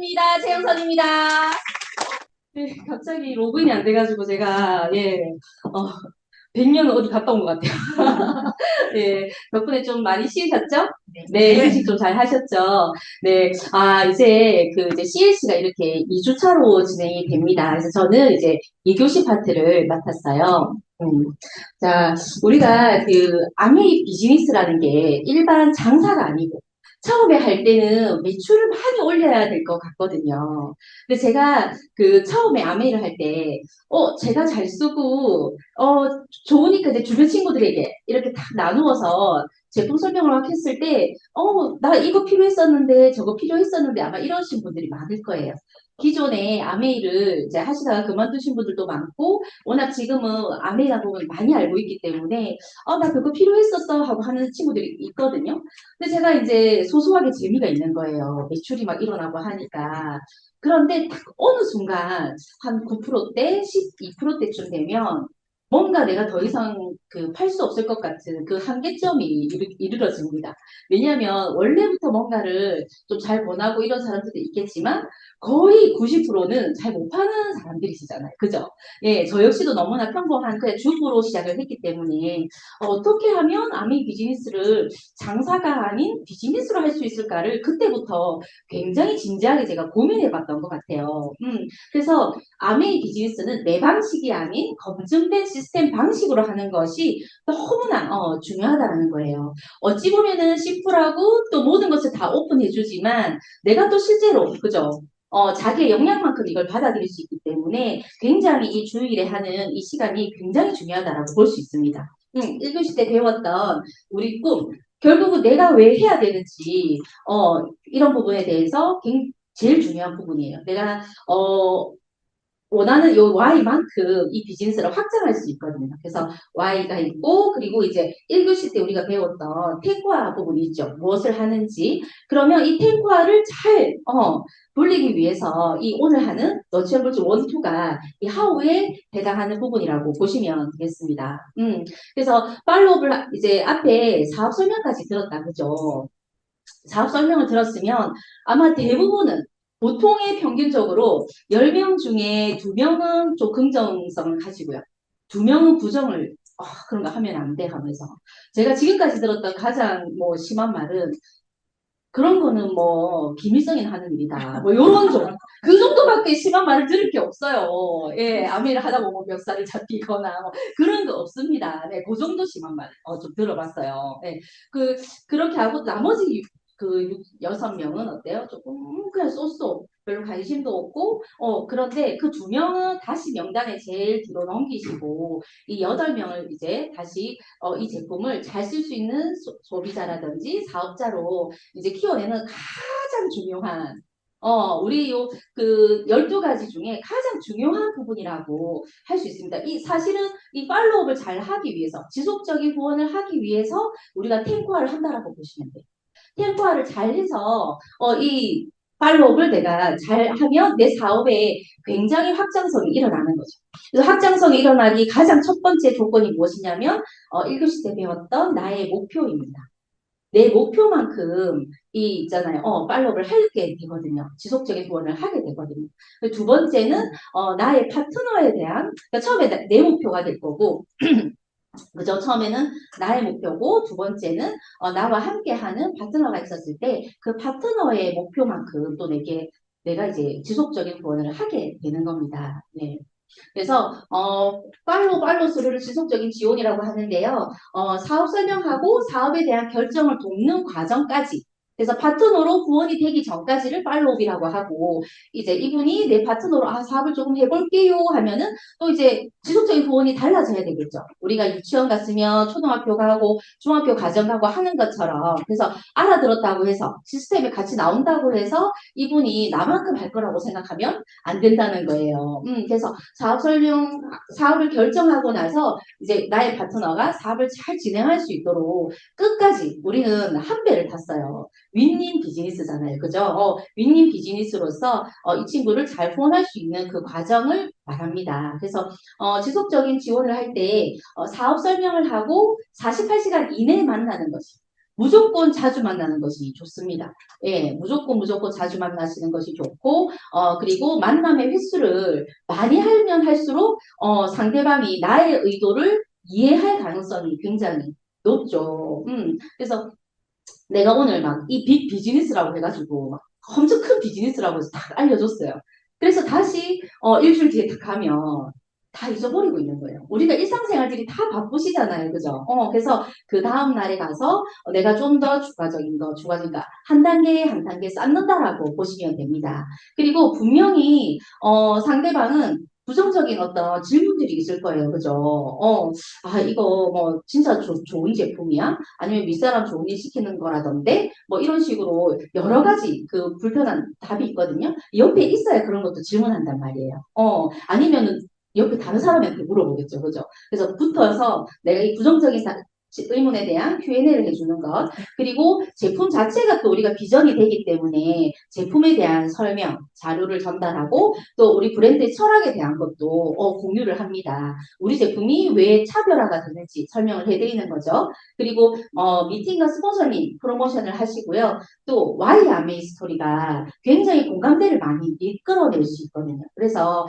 반갑습니다. 최영선입니다. 네, 갑자기 로그인이 안 돼가지고 제가, 100년 어디 갔다 온 것 같아요. 예, 덕분에 좀 많이 쉬셨죠? 네, 휴식 좀 잘 하셨죠? 네, 이제 CLC가 이렇게 2주차로 진행이 됩니다. 그래서 저는 이제 2교시 파트를 맡았어요. 자, 우리가 아메이 비즈니스라는 게 일반 장사가 아니고, 처음에 할 때는 매출을 많이 올려야 될 것 같거든요. 근데 제가 처음에 아메이를 할 때, 제가 잘 쓰고, 좋으니까 이제 주변 친구들에게 이렇게 딱 나누어서 제품 설명을 막 했을 때, 나 이거 필요했었는데, 저거 필요했었는데, 아마 이러신 분들이 많을 거예요. 기존에 아메이를 이제 하시다가 그만두신 분들도 많고, 워낙 지금은 아메이라 보면 많이 알고 있기 때문에, 나 그거 필요했었어 하고 하는 친구들이 있거든요. 근데 제가 이제 소소하게 재미가 있는 거예요. 매출이 막 일어나고 하니까. 그런데 딱 어느 순간 한 9%대, 12%대쯤 되면 뭔가 내가 더 이상 팔 수 없을 것 같은 그 한계점이 이르러집니다. 왜냐하면 원래부터 뭔가를 좀 잘 권하고 이런 사람들도 있겠지만 거의 90%는 잘 못 파는 사람들이시잖아요. 그죠? 예, 저 역시도 너무나 평범한 그냥 주부로 시작을 했기 때문에 어떻게 하면 아미 비즈니스를 장사가 아닌 비즈니스로 할 수 있을까를 그때부터 굉장히 진지하게 제가 고민해 봤던 것 같아요. 그래서 아메이 비즈니스는 내 방식이 아닌 검증된 시스템 방식으로 하는 것이 너무나 중요하다는 거예요. 어찌 보면은 심플하고 또 모든 것을 다 오픈해 주지만 내가 또 실제로 그죠? 자기의 역량만큼 이걸 받아들일 수 있기 때문에 굉장히 이 주일에 하는 이 시간이 굉장히 중요하다라고 볼 수 있습니다. 1교시 때 배웠던 우리 꿈, 결국은 내가 왜 해야 되는지, 이런 부분에 대해서 제일 중요한 부분이에요. 내가, 원하는 요 Y만큼 이 비즈니스를 확장할 수 있거든요. 그래서 Y가 있고, 그리고 이제 1교시 때 우리가 배웠던 탱과 부분이 있죠. 무엇을 하는지. 그러면 이 탱과를 잘, 돌리기 위해서 이 오늘 하는 너치able 1, 2가 이 how에 해당하는 부분이라고 보시면 되겠습니다. 그래서 팔로업을 이제 앞에 사업 설명까지 들었다, 그죠? 사업 설명을 들었으면 아마 대부분은 보통의 평균적으로 10명 중에 2명은 좀 긍정성을 가지고요. 2명은 부정을 그런 거 하면 안 돼 하면서 제가 지금까지 들었던 가장 뭐 심한 말은 그런 거는 뭐 김일성이 하는 일이다. 뭐 요런 좀 그 정도밖에 심한 말을 들을 게 없어요. 예, 아메를 하다 보면 멱살을 잡히거나 뭐 그런 거 없습니다. 네, 그 정도 심한 말 좀 들어봤어요. 네, 그렇게 하고 나머지 그 6명은 어때요? 조금 그냥 쏘쏘 별로 관심도 없고 그런데 그 2명은 다시 명단에 제일 뒤로 넘기시고 이 8명을 이제 다시 이 제품을 잘 쓸 수 있는 소비자라든지 사업자로 이제 키워내는 가장 중요한 우리 그 12가지 중에 가장 중요한 부분이라고 할 수 있습니다. 이 사실은 이 팔로업을 잘 하기 위해서 지속적인 후원을 하기 위해서 우리가 탱커화를 한다라고 보시면 돼요. 템포화를 잘 해서 이 팔로업을 내가 잘 하면 내 사업에 굉장히 확장성이 일어나는 거죠. 그래서 확장성이 일어나기 가장 첫 번째 조건이 무엇이냐면 1교시 때 배웠던 나의 목표입니다. 내 목표만큼 있잖아요. 팔로업을 하게 되거든요. 지속적인 후원을 하게 되거든요. 두 번째는 나의 파트너에 대한 그러니까 처음에 내 목표가 될 거고 그죠? 처음에는 나의 목표고 두 번째는 나와 함께하는 파트너가 있었을 때 그 파트너의 목표만큼 또 내가 이제 지속적인 후원을 하게 되는 겁니다. 네. 그래서 팔로 스루를 지속적인 지원이라고 하는데요. 사업 설명하고 사업에 대한 결정을 돕는 과정까지 그래서 파트너로 후원이 되기 전까지를 팔로업이라고 하고 이제 이분이 내 파트너로 사업을 조금 해볼게요 하면은 또 이제 지속적인 후원이 달라져야 되겠죠. 우리가 유치원 갔으면 초등학교 가고 중학교 가정 가고 하는 것처럼 그래서 알아들었다고 해서 시스템에 같이 나온다고 해서 이분이 나만큼 할 거라고 생각하면 안 된다는 거예요. 그래서 사업을 결정하고 나서 이제 나의 파트너가 사업을 잘 진행할 수 있도록 끝까지 우리는 한 배를 탔어요. 윈윈 비즈니스잖아요. 그죠? 윈윈 비즈니스로서 이 친구를 잘 후원할 수 있는 그 과정을 말합니다. 그래서 지속적인 지원을 할 때 사업 설명을 하고 48시간 이내에 만나는 것이 무조건 자주 만나는 것이 좋습니다. 예, 무조건 자주 만나시는 것이 좋고, 그리고 만남의 횟수를 많이 하면 할수록, 상대방이 나의 의도를 이해할 가능성이 굉장히 높죠. 그래서 내가 오늘 막 이 빅 비즈니스라고 해가지고 막 엄청 큰 비즈니스라고 해서 딱 알려줬어요. 그래서 다시 일주일 뒤에 딱 가면 다 잊어버리고 있는 거예요. 우리가 일상생활들이 다 바쁘시잖아요. 그죠? 그래서 그 다음 날에 가서 내가 좀 더 추가적인 거, 한 단계 한 단계 쌓는다라고 보시면 됩니다. 그리고 분명히 상대방은 부정적인 어떤 질문들이 있을 거예요. 그죠? 이거 뭐 진짜 좋은 제품이야? 아니면 윗사람 좋은 일 시키는 거라던데 뭐 이런 식으로 여러 가지 그 불편한 답이 있거든요. 옆에 있어야 그런 것도 질문한단 말이에요. 아니면은 옆에 다른 사람한테 물어보겠죠. 그죠? 그래서 붙어서 내가 이 부정적인 의문에 대한 Q&A를 해주는 것. 그리고 제품 자체가 또 우리가 비전이 되기 때문에 제품에 대한 설명, 자료를 전달하고 또 우리 브랜드의 철학에 대한 것도 공유를 합니다. 우리 제품이 왜 차별화가 되는지 설명을 해드리는 거죠. 그리고 미팅과 스폰서링 프로모션을 하시고요. 또 와이 아메이 스토리가 굉장히 공감대를 많이 이끌어낼 수 있거든요. 그래서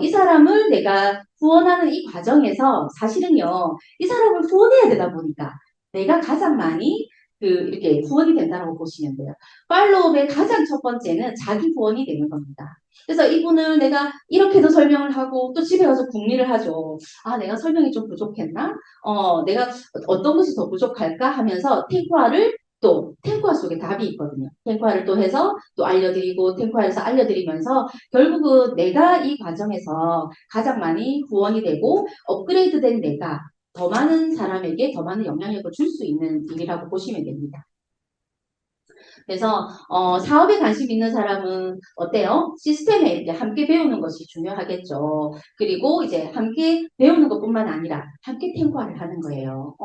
이 사람을 내가 후원하는 이 과정에서 사실은요. 이 사람을 후원해야 되다 보니까 내가 가장 많이 이렇게 후원이 된다고 보시면 돼요. 팔로업의 가장 첫 번째는 자기 후원이 되는 겁니다. 그래서 이분을 내가 이렇게도 설명을 하고 또 집에 가서 궁리를 하죠. 내가 설명이 좀 부족했나? 내가 어떤 것이 더 부족할까 하면서 탱화를 또 탱화 속에 답이 있거든요. 탱화를 또 해서 또 알려드리고 탱화해서 알려드리면서 결국은 내가 이 과정에서 가장 많이 후원이 되고 업그레이드된 내가 더 많은 사람에게 더 많은 영향력을 줄 수 있는 일이라고 보시면 됩니다. 그래서 사업에 관심 있는 사람은 어때요? 시스템에 이렇게 함께 배우는 것이 중요하겠죠. 그리고 이제 함께 배우는 것뿐만 아니라 함께 탱고를 하는 거예요.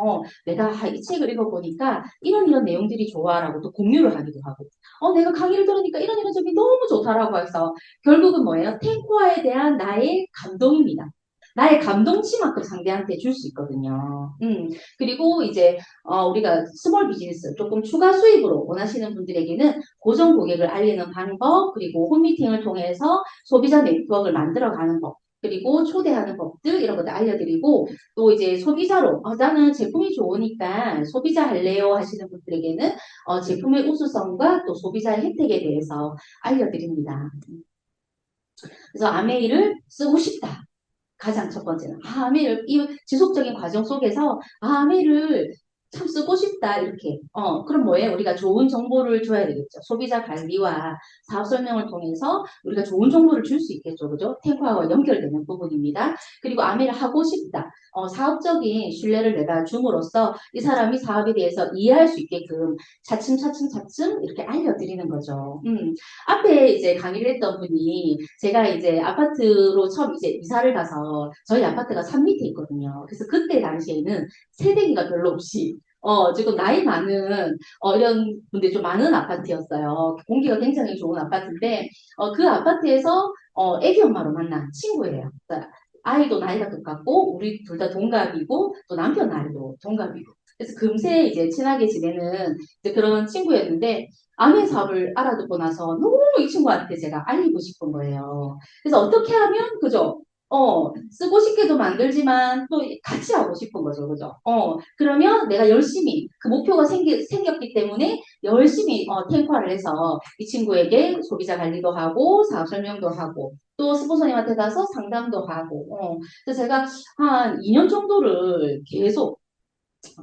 내가 이 책을 읽어보니까 이런 내용들이 좋아라고 또 공유를 하기도 하고 내가 강의를 들으니까 이런 점이 너무 좋다라고 해서 결국은 뭐예요? 탱고에 대한 나의 감동입니다. 나의 감동치만큼 상대한테 줄 수 있거든요. 그리고 이제 우리가 스몰 비즈니스 조금 추가 수입으로 원하시는 분들에게는 고정 고객을 알리는 방법 그리고 홈미팅을 통해서 소비자 네트워크를 만들어가는 법 그리고 초대하는 법들 이런 것들 알려드리고 또 이제 소비자로 나는 제품이 좋으니까 소비자 할래요 하시는 분들에게는 제품의 우수성과 또 소비자의 혜택에 대해서 알려드립니다. 그래서 아메이를 쓰고 싶다. 가장 첫 번째는 아메를 이 지속적인 과정 속에서 아메를 참 쓰고 싶다 이렇게 그럼 뭐예요? 우리가 좋은 정보를 줘야 되겠죠. 소비자 관리와 사업 설명을 통해서 우리가 좋은 정보를 줄 수 있겠죠. 그죠? 탱화와 연결되는 부분입니다. 그리고 아메를 하고 싶다. 사업적인 신뢰를 내가 줌으로써 이 사람이 사업에 대해서 이해할 수 있게끔 차츰 이렇게 알려드리는 거죠. 앞에 이제 강의를 했던 분이 제가 이제 아파트로 처음 이제 이사를 가서 저희 아파트가 산 밑에 있거든요. 그래서 그때 당시에는 세대기가 별로 없이 지금 나이 많은 이런 분들이 좀 많은 아파트였어요. 공기가 굉장히 좋은 아파트인데 그 아파트에서 애기 엄마로 만난 친구예요. 그러니까 아이도 나이가 똑같고 우리 둘 다 동갑이고 또 남편 나이도 동갑이고 그래서 금세 이제 친하게 지내는 이제 그런 친구였는데 아내 사업을 알아듣고 나서 너무 이 친구한테 제가 알리고 싶은 거예요. 그래서 어떻게 하면 그죠? 쓰고 싶게도 만들지만 또 같이 하고 싶은 거죠. 그죠? 그러면 내가 열심히 그 목표가 생겼기 때문에 열심히 탱화를 해서 이 친구에게 소비자 관리도 하고 사업 설명도 하고 또 스폰서님한테 가서 상담도 하고 그래서 제가 한 2년 정도를 계속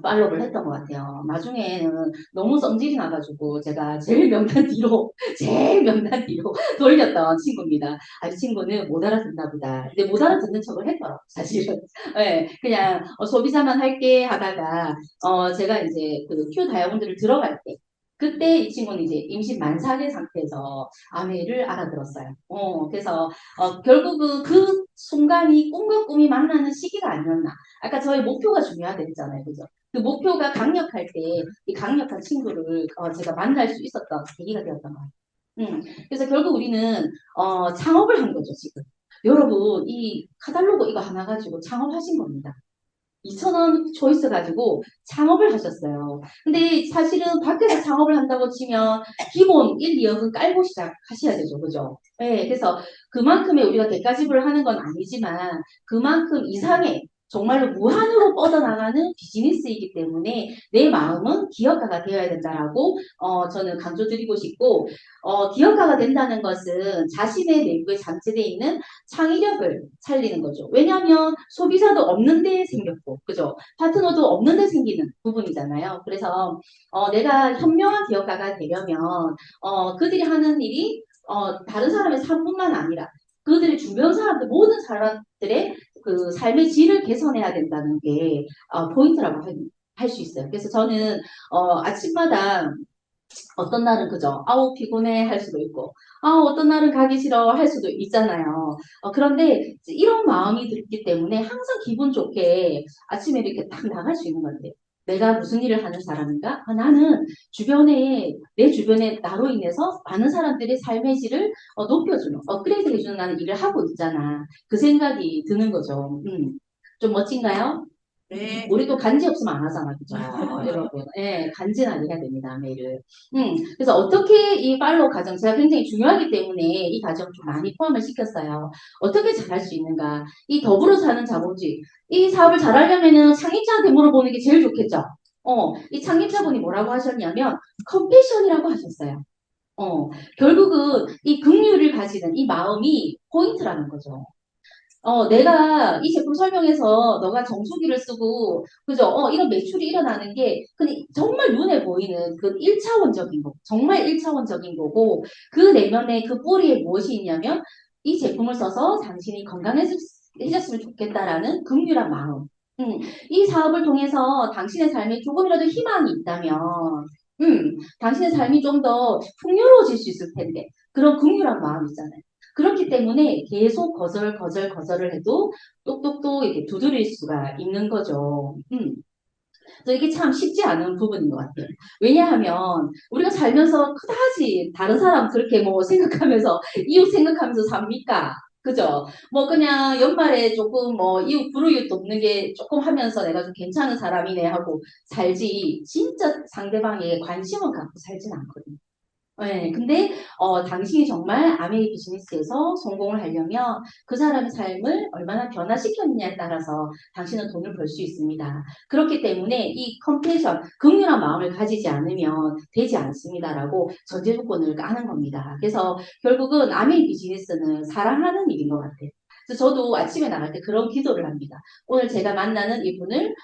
팔로우를 했던 것 같아요. 나중에는 너무 성질이 나가지고 제가 제일 명단 뒤로 제일 명단 뒤로 돌렸던 친구입니다. 이 친구는 못 알아듣나 보다. 근데 못 알아듣는 척을 했더라고 사실은. 네, 그냥 소비자만 할게 하다가 제가 이제 그 큐 다이아몬드를 들어갈 때 그때 이 친구는 이제 임신 만삭의 상태에서 아메를 알아들었어요. 그래서 결국은 그 순간이 꿈과 꿈이 만나는 시기가 아니었나. 아까 저희 목표가 중요하다 했잖아요. 그죠? 그 목표가 강력할 때 이 강력한 친구를 제가 만날 수 있었던 계기가 되었던 것 같아요. 그래서 결국 우리는 창업을 한 거죠, 지금. 여러분, 이 카탈로그 이거 하나 가지고 창업하신 겁니다. 2,000원 초이스 가지고 창업을 하셨어요. 근데 사실은 밖에서 창업을 한다고 치면 기본 1, 2억은 깔고 시작하셔야 되죠. 그죠? 네, 그래서 그만큼의 우리가 대가 지불을 하는 건 아니지만 그만큼 이상의 정말로 무한으로 뻗어나가는 비즈니스이기 때문에 내 마음은 기업가가 되어야 된다라고 저는 강조드리고 싶고 기업가가 된다는 것은 자신의 내부에 잠재되어 있는 창의력을 살리는 거죠. 왜냐하면 소비자도 없는 데 생겼고, 그죠? 파트너도 없는 데 생기는 부분이잖아요. 그래서 내가 현명한 기업가가 되려면 그들이 하는 일이 다른 사람의 삶뿐만 아니라 그들의 주변 사람들 모든 사람들의 그 삶의 질을 개선해야 된다는 게 포인트라고 할 수 있어요. 그래서 저는 아침마다 어떤 날은 그죠. 아우 피곤해 할 수도 있고 어떤 날은 가기 싫어 할 수도 있잖아요. 그런데 이런 마음이 들기 때문에 항상 기분 좋게 아침에 이렇게 딱 나갈 수 있는 것 같아요. 내가 무슨 일을 하는 사람인가? 나는 내 주변에 나로 인해서 많은 사람들의 삶의 질을 높여주는, 업그레이드 해주는 나는 일을 하고 있잖아. 그 생각이 드는 거죠. 좀 멋진가요? 네. 우리도 간지 없으면 안 하잖아, 그죠? 여러분. 예, 간지나게 해야 됩니다, 메일을. 그래서 어떻게 이 팔로우 과정, 제가 굉장히 중요하기 때문에 이 과정 좀 많이 포함을 시켰어요. 어떻게 잘할 수 있는가? 이 더불어 사는 자본주의. 이 사업을 잘하려면은 창립자한테 물어보는 게 제일 좋겠죠? 이 창립자분이 뭐라고 하셨냐면, 컴패션이라고 하셨어요. 결국은 이 긍휼을 가지는 이 마음이 포인트라는 거죠. 내가 이 제품 설명해서 너가 정수기를 쓰고, 그죠? 이런 매출이 일어나는 게, 근데 정말 눈에 보이는 그 1차원적인 거, 정말 1차원적인 거고, 그 내면에 그 뿌리에 무엇이 있냐면, 이 제품을 써서 당신이 건강해졌으면 좋겠다라는 긍휼한 마음. 이 사업을 통해서 당신의 삶에 조금이라도 희망이 있다면, 당신의 삶이 좀 더 풍요로워질 수 있을 텐데, 그런 긍휼한 마음이 있잖아요. 그렇기 때문에 계속 거절을 해도 똑똑똑 이렇게 두드릴 수가 있는 거죠. 그래서 이게 참 쉽지 않은 부분인 것 같아요. 왜냐하면 우리가 살면서 그다지 다른 사람 그렇게 뭐 생각하면서 이웃 생각하면서 삽니까? 그죠? 뭐 그냥 연말에 조금 뭐 이웃 불우이웃 돕는 게 조금 하면서 내가 좀 괜찮은 사람이네 하고 살지 진짜 상대방에 관심을 갖고 살진 않거든요. 네, 근데 당신이 정말 아메이 비즈니스에서 성공을 하려면 그 사람의 삶을 얼마나 변화시켰느냐에 따라서 당신은 돈을 벌 수 있습니다. 그렇기 때문에 이 컴패션, 긍휼한 마음을 가지지 않으면 되지 않습니다라고 전제 조건을 까는 겁니다. 그래서 결국은 아메이 비즈니스는 사랑하는 일인 것 같아요. 그래서 저도 아침에 나갈 때 그런 기도를 합니다. 오늘 제가 만나는 이분을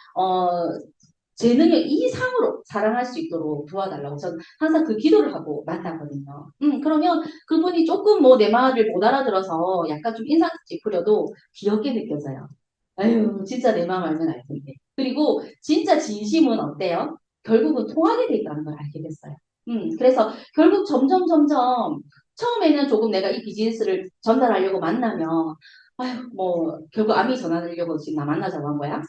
제 능력 이상으로 사랑할 수 있도록 도와달라고 저는 항상 그 기도를 하고 만나거든요. 그러면 그분이 조금 뭐 내 말을 못 알아들어서 약간 좀 인상 찌푸려도 귀엽게 느껴져요. 아유, 진짜 내 마음 알면 알 텐데. 그리고 진짜 진심은 어때요? 결국은 통하게 돼 있다는 걸 알게 됐어요. 그래서 결국 점점 처음에는 조금 내가 이 비즈니스를 전달하려고 만나면 아유, 뭐 결국 아미 전화하려고 지금 나 만나자고 한 거야?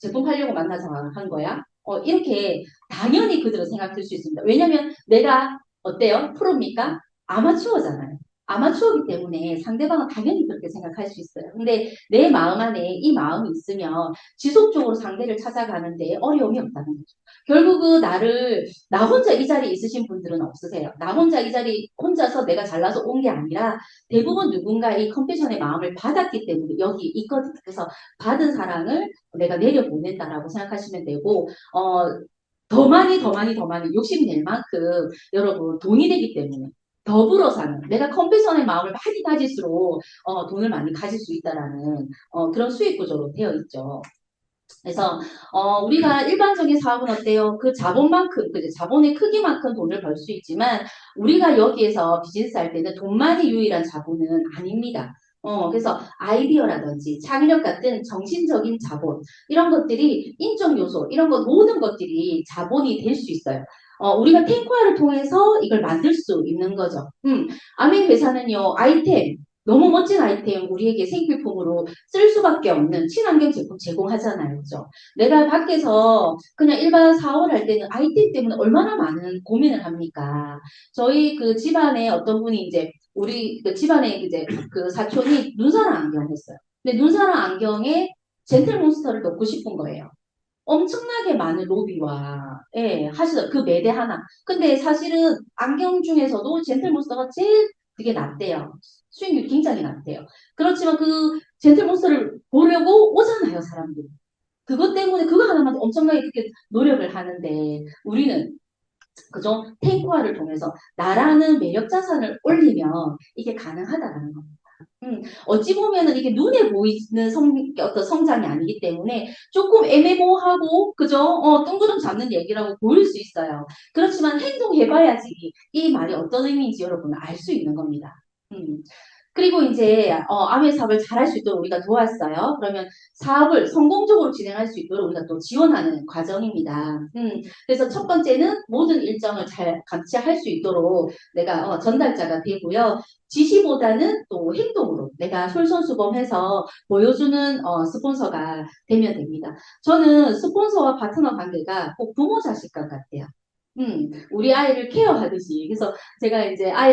제품 팔려고 만나서 한 거야? 이렇게 당연히 그들은 생각할 수 있습니다. 왜냐면 내가 어때요? 프로입니까? 아마추어잖아요. 아마추어기 때문에 상대방은 당연히 그렇게 생각할 수 있어요. 근데 내 마음 안에 이 마음이 있으면 지속적으로 상대를 찾아가는데 어려움이 없다는 거죠. 결국은 나 혼자 이 자리에 있으신 분들은 없으세요. 나 혼자 이 자리, 혼자서 내가 잘나서 온 게 아니라 대부분 누군가 이 컴패션의 마음을 받았기 때문에 여기 있거든요. 그래서 받은 사랑을 내가 내려보낸다라고 생각하시면 되고, 더 많이 욕심낼 만큼 여러분 돈이 되기 때문에 더불어 사는 내가 컴패션의 마음을 많이 가질수록 돈을 많이 가질 수 있다라는 그런 수익 구조로 되어 있죠. 그래서 우리가 일반적인 사업은 어때요? 그 자본만큼, 그 자본의 크기만큼 돈을 벌 수 있지만 우리가 여기에서 비즈니스 할 때는 돈만이 유일한 자본은 아닙니다. 그래서 아이디어라든지 창의력 같은 정신적인 자본 이런 것들이 인적 요소 이런 것 모든 것들이 자본이 될 수 있어요. 우리가 탱과를 통해서 이걸 만들 수 있는 거죠. 아멘 회사는요 아이템 너무 멋진 아이템 우리에게 생필품으로 쓸 수밖에 없는 친환경 제품 제공하잖아요. 그죠? 내가 밖에서 그냥 일반 사업을 할 때는 아이템 때문에 얼마나 많은 고민을 합니까? 저희 그 집안에 어떤 분이 이제 우리 그 집안에 이제 그 사촌이 눈사람 안경 했어요. 근데 눈사람 안경에 젠틀몬스터를 넣고 싶은 거예요. 엄청나게 많은 로비와 예, 하시던 그 매대 하나. 근데 사실은 안경 중에서도 젠틀몬스터가 제일 그게 낫대요. 수익률이 굉장히 낮대요. 그렇지만 그 젠틀몬스터를 보려고 오잖아요, 사람들이. 그것 때문에 그거 하나만 엄청나게 그렇게 노력을 하는데 우리는 그죠? 탱고화를 통해서 나라는 매력 자산을 올리면 이게 가능하다라는 겁니다. 어찌 보면은 이게 눈에 보이는 어떤 성장이 아니기 때문에 조금 애매모호하고, 그죠? 뜬구름 잡는 얘기라고 보일 수 있어요. 그렇지만 행동해봐야지 이 말이 어떤 의미인지 여러분은 알 수 있는 겁니다. 음. 그리고 이제 아메 사업을 잘할 수 있도록 우리가 도왔어요. 그러면 사업을 성공적으로 진행할 수 있도록 우리가 또 지원하는 과정입니다. 그래서 첫 번째는 모든 일정을 잘 같이 할 수 있도록 내가 전달자가 되고요. 지시보다는 또 행동으로 내가 솔선수범해서 보여주는 스폰서가 되면 됩니다. 저는 스폰서와 파트너 관계가 꼭 부모 자식과 같아요. 우리 아이를 케어하듯이. 그래서 제가 이제 아이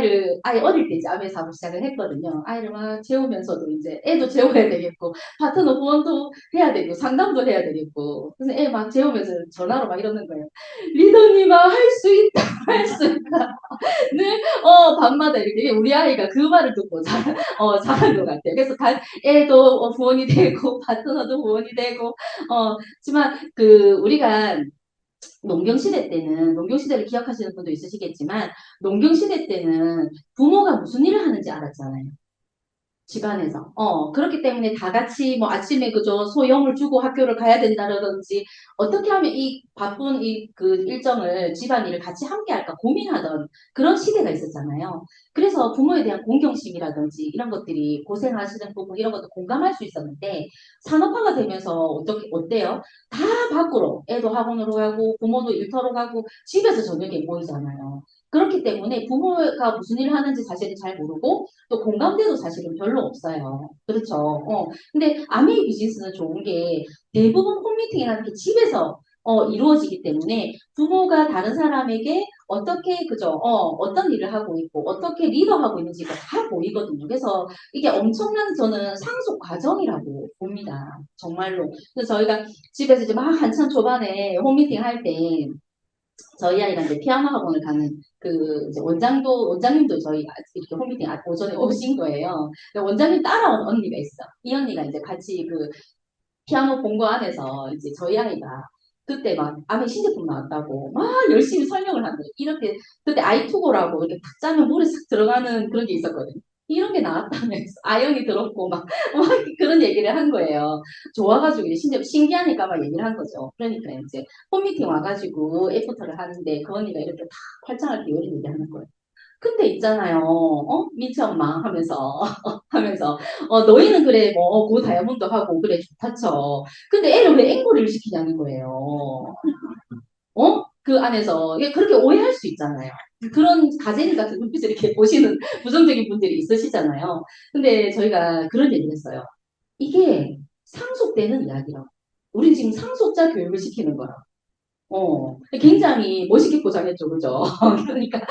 어릴 때 이제 아메 사업 시작을 했거든요. 아이를 막 재우면서도 이제 애도 재워야 되겠고, 파트너 후원도 해야 되고, 상담도 해야 되겠고. 그래서 애 막 재우면서 전화로 막 이러는 거예요. 리더님아, 할 수 있다, 할 수 있다. 늘, 밤마다 이렇게 우리 아이가 그 말을 듣고 잘한 것 같아요. 그래서 애도 후원이 되고, 파트너도 후원이 되고, 하지만 우리가 농경시대 때는, 농경시대를 기억하시는 분도 있으시겠지만, 농경시대 때는 부모가 무슨 일을 하는지 알았잖아요. 집안에서. 그렇기 때문에 다 같이 뭐 아침에 그저 소염을 주고 학교를 가야 된다든지, 어떻게 하면 이 바쁜 그 일정을, 집안일을 같이 함께 할까 고민하던 그런 시대가 있었잖아요. 그래서 부모에 대한 공경심이라든지 이런 것들이 고생하시는 부분 이런 것도 공감할 수 있었는데, 산업화가 되면서 어때요? 다 밖으로 애도 학원으로 가고 부모도 일터로 가고 집에서 저녁에 모이잖아요. 그렇기 때문에 부모가 무슨 일을 하는지 사실은 잘 모르고 또 공감대도 사실은 별로 없어요. 그렇죠. 근데 아메이 비즈니스는 좋은 게 대부분 홈미팅이라는 게 집에서 이루어지기 때문에 부모가 다른 사람에게 어떻게 그죠? 어떤 일을 하고 있고 어떻게 리더하고 있는지가 다 보이거든요. 그래서 이게 엄청난 저는 상속 과정이라고 봅니다. 정말로. 그래서 저희가 집에서 이제 막 한참 초반에 홈미팅 할 때 저희 아이가 이제 피아노 학원을 가는 이제 원장님도 저희 이렇게 홈미팅 오전에 오신 거예요. 근데 원장님 따라온 언니가 있어. 이 언니가 이제 같이 피아노 본거 안에서 이제 저희 아이가 그때 막 아메 신제품 나왔다고 막 열심히 설명을 하는 거예요. 이렇게 그때 아이투고라고 이렇게 탁 짜면 물에 싹 들어가는 그런 게 있었거든요. 이런 게 나왔다면서 아연이 들었고 막 그런 얘기를 한 거예요. 좋아가지고 이제 신기하니까 막 얘기를 한 거죠. 그러니까 이제 홈미팅 와가지고 애프터를 하는데 그 언니가 이렇게 탁 팔짱을 끼우는 얘기하는 거예요. 근데 있잖아요. 민치 엄마 하면서 하면서 너희는 그래 뭐 고 다이아몬드 하고 그래 좋다 쳐. 근데 애를 왜 앵무리를 시키냐는 거예요. 그 안에서 그렇게 오해할 수 있잖아요. 그런 가재미 같은 눈빛을 이렇게 보시는 부정적인 분들이 있으시잖아요. 근데 저희가 그런 얘기를 했어요. 이게 상속되는 이야기라고. 우리 지금 상속자 교육을 시키는 거라. 굉장히 멋있게 포장했죠, 그죠? 그러니까,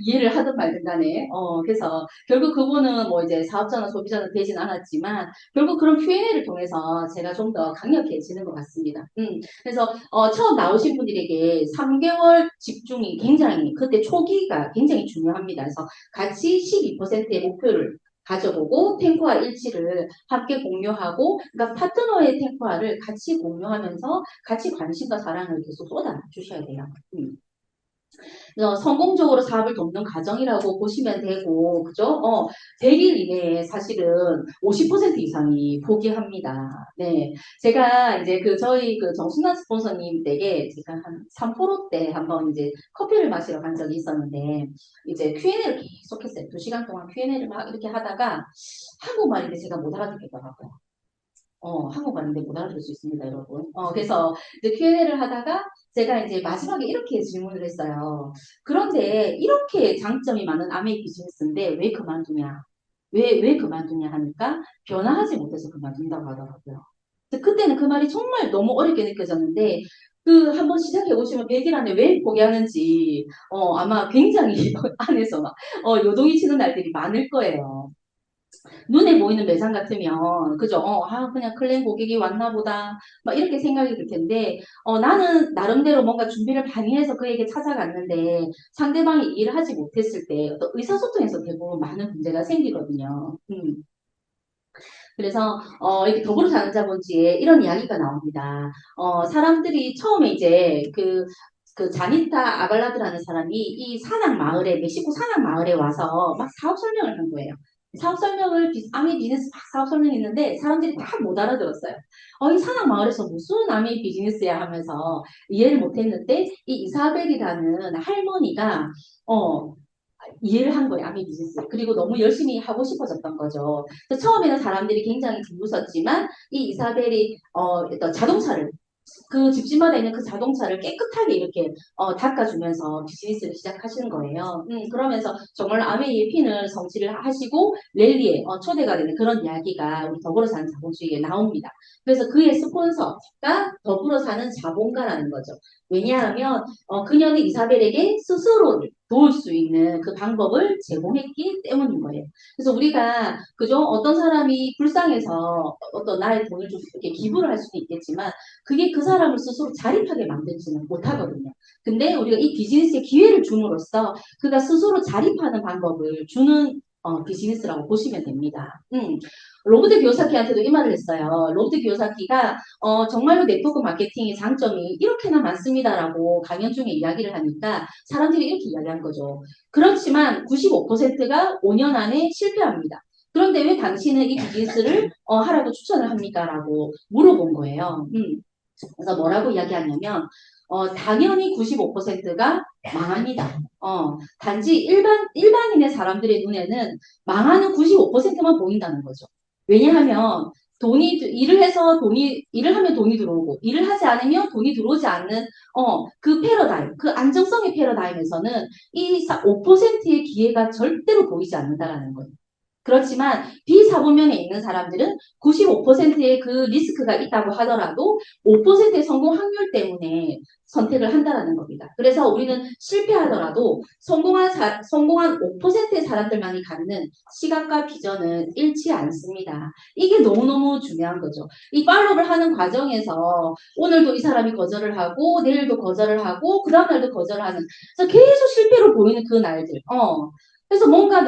이해를 하든 말든 간에, 그래서 결국 그분은 뭐 이제 사업자나 소비자는 되진 않았지만, 결국 그런 Q&A를 통해서 제가 좀 더 강력해지는 것 같습니다. 그래서, 처음 나오신 분들에게 3개월 집중이 굉장히, 그때 초기가 굉장히 중요합니다. 그래서 같이 12%의 목표를 가져보고 탱크와 일치를 함께 공유하고 그러니까 파트너의 탱크화를 같이 공유하면서 같이 관심과 사랑을 계속 쏟아 주셔야 돼요. 성공적으로 사업을 돕는 과정이라고 보시면 되고, 그죠? 100일 이내에 사실은 50% 이상이 포기합니다. 네. 제가 이제 저희 정순환 스폰서님 댁에 제가 한 3%때 한번 이제 커피를 마시러 간 적이 있었는데, 이제 Q&A를 계속 했어요. 2시간 동안 Q&A를 막 이렇게 하다가 한국말인데 제가 못 알아듣겠더라고요. 한국말인데 못 알아들을 수 있습니다, 여러분. 그래서 이제 Q&A를 하다가 제가 이제 마지막에 이렇게 질문을 했어요. 그런데 이렇게 장점이 많은 아메이 비즈니스인데 왜 그만두냐? 왜 그만두냐 하니까 변화하지 못해서 그만둔다고 하더라고요. 그때는 그 말이 정말 너무 어렵게 느껴졌는데 한번 시작해 보시면 100일 안에 왜 포기하는지 아마 굉장히 안에서 막 요동이 치는 날들이 많을 거예요. 눈에 보이는 매장 같으면, 그죠? 그냥 클레임 고객이 왔나 보다. 막 이렇게 생각이 들 텐데, 나는 나름대로 뭔가 준비를 많이 해서 그에게 찾아갔는데, 상대방이 이해를 하지 못했을 때, 어떤 의사소통에서 대부분 많은 문제가 생기거든요. 그래서 이렇게 더불어 사는 자본주의에 이런 이야기가 나옵니다. 사람들이 처음에 이제 그 자니타 아발라드라는 사람이 이 산악 마을에 멕시코 산악 마을에 와서 막 사업 설명을 한 거예요. 사업 설명을 아미 비즈니스 막 사업 설명했는데 사람들이 다 못 알아들었어요. 이 산악 마을에서 무슨 아미 비즈니스야 하면서 이해를 못했는데 이 이사벨이라는 할머니가 어 이해를 한 거예요. 아미 비즈니스. 그리고 너무 열심히 하고 싶어졌던 거죠. 그래서 처음에는 사람들이 굉장히 비웃었지만 이 이사벨이 어떤 자동차를 그 집집마다 있는 그 자동차를 깨끗하게 이렇게 닦아주면서 비즈니스를 시작하시는 거예요. 그러면서 정말 아메이의 핀을 성취를 하시고 랠리에 초대가 되는 그런 이야기가 우리 더불어 사는 자본주의에 나옵니다. 그래서 그의 스폰서가 더불어 사는 자본가라는 거죠. 왜냐하면 그녀는 이사벨에게 스스로를 도울 수 있는 그 방법을 제공했기 때문인 거예요. 그래서 우리가 그죠? 어떤 사람이 불쌍해서 어떤 나의 돈을 좀 이렇게 기부를 할 수도 있겠지만 그게 그 사람을 스스로 자립하게 만들지는 못하거든요. 근데 우리가 이 비즈니스에 기회를 줌으로써 그가 스스로 자립하는 방법을 주는 비즈니스라고 보시면 됩니다. 로버트 기요사키한테도 이 말을 했어요. 로버트 기요사키가 정말로 네트워크 마케팅의 장점이 이렇게나 많습니다라고 강연 중에 이야기를 하니까 사람들이 이렇게 이야기한 거죠. 그렇지만 95%가 5년 안에 실패합니다. 그런데 왜 당신은 이 비즈니스를 하라고 추천을 합니까? 라고 물어본 거예요. 그래서 뭐라고 이야기하냐면 당연히 95%가 망합니다. 단지 일반인의 사람들의 눈에는 망하는 95%만 보인다는 거죠. 왜냐하면 일을 해서 일을 하면 돈이 들어오고, 일을 하지 않으면 돈이 들어오지 않는, 그 패러다임, 그 안정성의 패러다임에서는 이 5%의 기회가 절대로 보이지 않는다라는 거예요. 그렇지만 비사분면에 있는 사람들은 95%의 그 리스크가 있다고 하더라도 5%의 성공 확률 때문에 선택을 한다는 겁니다. 그래서 우리는 실패하더라도 성공한 5%의 사람들만이 갖는 시각과 비전은 잃지 않습니다. 이게 너무너무 중요한 거죠. 이 팔로우를 하는 과정에서 오늘도 이 사람이 거절을 하고 내일도 거절을 하고 그 다음날도 거절을 하는 그래서 계속 실패로 보이는 그 날들. 그래서 뭔가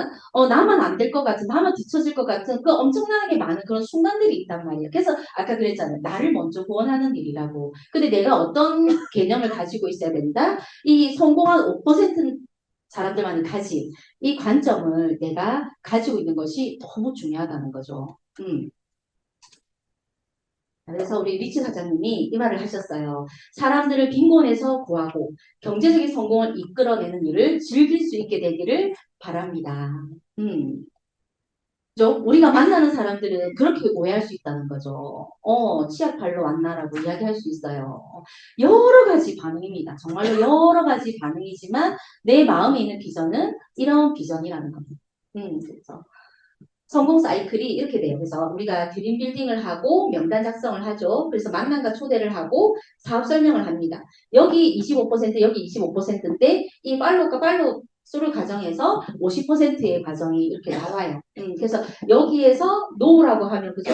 나만 안 될 것 같은, 나만 뒤처질 것 같은 그 엄청나게 많은 그런 순간들이 있단 말이에요. 그래서 아까 그랬잖아요. 나를 먼저 구원하는 일이라고. 근데 내가 어떤 개념을 가지고 있어야 된다? 이 성공한 5% 사람들만이 가진 이 관점을 내가 가지고 있는 것이 너무 중요하다는 거죠. 그래서 우리 리치 사장님이 이 말을 하셨어요. 사람들을 빈곤에서 구하고 경제적인 성공을 이끌어내는 일을 즐길 수 있게 되기를 바랍니다. 음. 그죠? 우리가 만나는 사람들은 그렇게 오해할 수 있다는 거죠. 치약팔로 왔나라고 이야기할 수 있어요. 여러 가지 반응입니다. 정말로 여러 가지 반응이지만 내 마음에 있는 비전은 이런 비전이라는 겁니다. 그래서 성공 사이클이 이렇게 돼요. 그래서 우리가 드림 빌딩을 하고 명단 작성을 하죠. 그래서 만남과 초대를 하고 사업 설명을 합니다. 여기 25%, 여기 25%인데 이 팔로우가 팔로우 수를 가정해서 50%의 과정이 이렇게 나와요. 그래서 여기에서 노라고 하면 그죠?